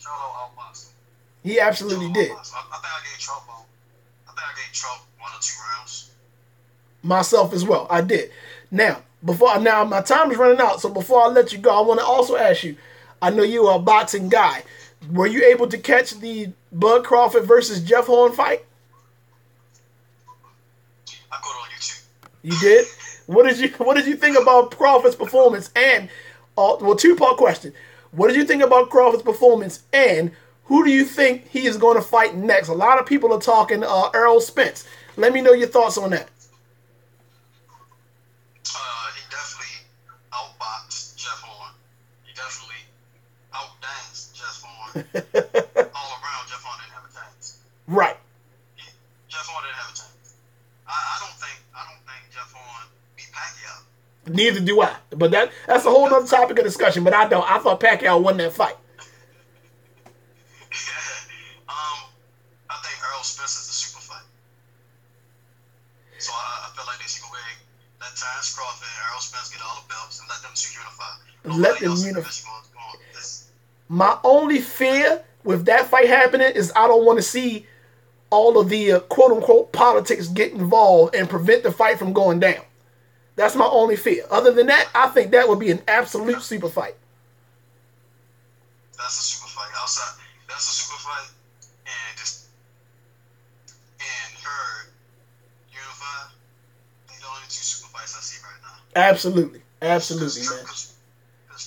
outboxed him. He absolutely did. I think I gave Trout 1 or 2 rounds. Myself as well. I did. Now my time is running out, so before I let you go, I want to also ask you, I know you are a boxing guy. Were you able to catch the Bud Crawford versus Jeff Horn fight? I caught it on YouTube. You did? What did you think about Crawford's performance? And two-part question. What did you think about Crawford's performance, and who do you think he is going to fight next? A lot of people are talking Errol Spence. Let me know your thoughts on that. He definitely outboxed Jeff Horn. He definitely outdanced Jeff Horn. All around, Jeff Horn didn't have a chance. Right. Jeff Horn didn't have a chance. I don't think Jeff Horn beat Pacquiao. Neither do I. But that's a whole other topic of discussion. But I thought Pacquiao won that fight. I think Errol Spence is a super fight. So I feel like they should go ahead. Let Terrence Crawford and Errol Spence get all the belts and let them two unify. Let them unify. My only fear with that fight happening is I don't want to see all of the quote-unquote politics get involved and prevent the fight from going down. That's my only fear. Other than that, I think that would be an absolute super fight. That's a super fight. Outside, that's a super fight. And her unified. They're the only 2 super fights I see right now. Absolutely, man. Because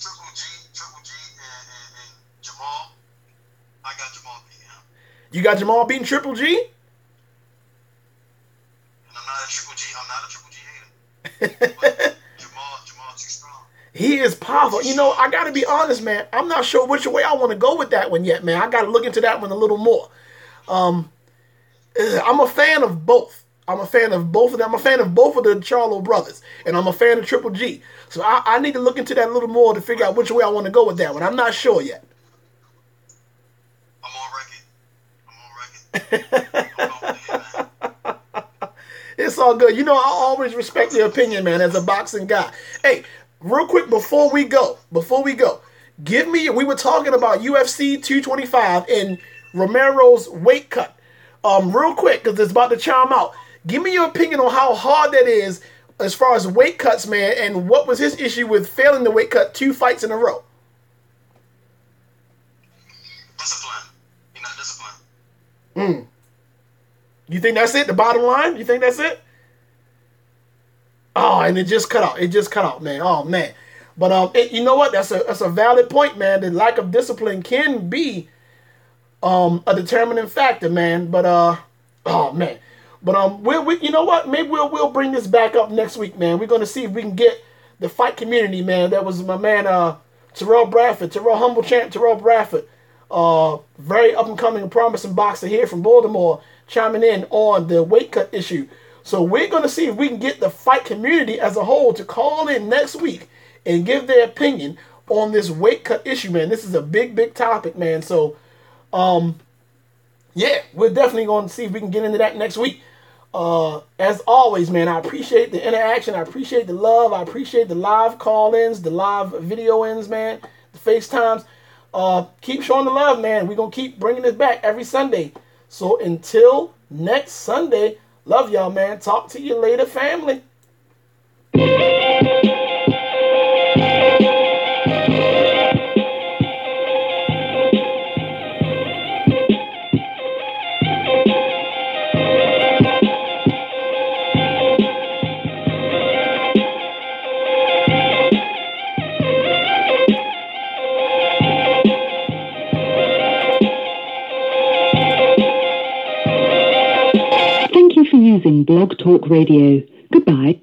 Triple G and Jamal, I got Jamal beating him. You got Jamal beating Triple G? And I'm not a Triple G hater. But Jamal too strong. He is powerful. You know, I got to be honest, man. I'm not sure which way I want to go with that one yet, man. I got to look into that one a little more. I'm a fan of both. I'm a fan of both of them. I'm a fan of both of the Charlo brothers. And I'm a fan of Triple G. So I need to look into that a little more to figure out which way I want to go with that one. I'm not sure yet. I'm on record. It's all good. You know, I always respect your opinion, man, as a boxing guy. Hey, real quick before we go, give me, we were talking about UFC 225 and Romero's weight cut. Real quick, because it's about to chime out. Give me your opinion on how hard that is as far as weight cuts, man, and what was his issue with failing the weight cut 2 fights in a row? Discipline. You're not disciplined. You think that's it? The bottom line? You think that's it? Oh, and it just cut out. It just cut out, man. Oh, man. But you know what? That's a valid point, man. The lack of discipline can be a determining factor, man. But oh man. But we you know what? Maybe we'll bring this back up next week, man. We're gonna see if we can get the fight community, man. That was my man, Terrell Bradford, Terrell Humble Champ, Terrell Bradford. Very up and coming, promising boxer here from Baltimore, chiming in on the weight cut issue. So we're going to see if we can get the fight community as a whole to call in next week and give their opinion on this weight cut issue, man. This is a big, big topic, man. So, yeah, we're definitely going to see if we can get into that next week. As always, man, I appreciate the interaction. I appreciate the love. I appreciate the live call-ins, the live video-ins, man, the FaceTimes. Keep showing the love, man. We're going to keep bringing this back every Sunday. So until next Sunday, love y'all, man. Talk to you later, family. Thank you for using Blog Talk Radio. Goodbye.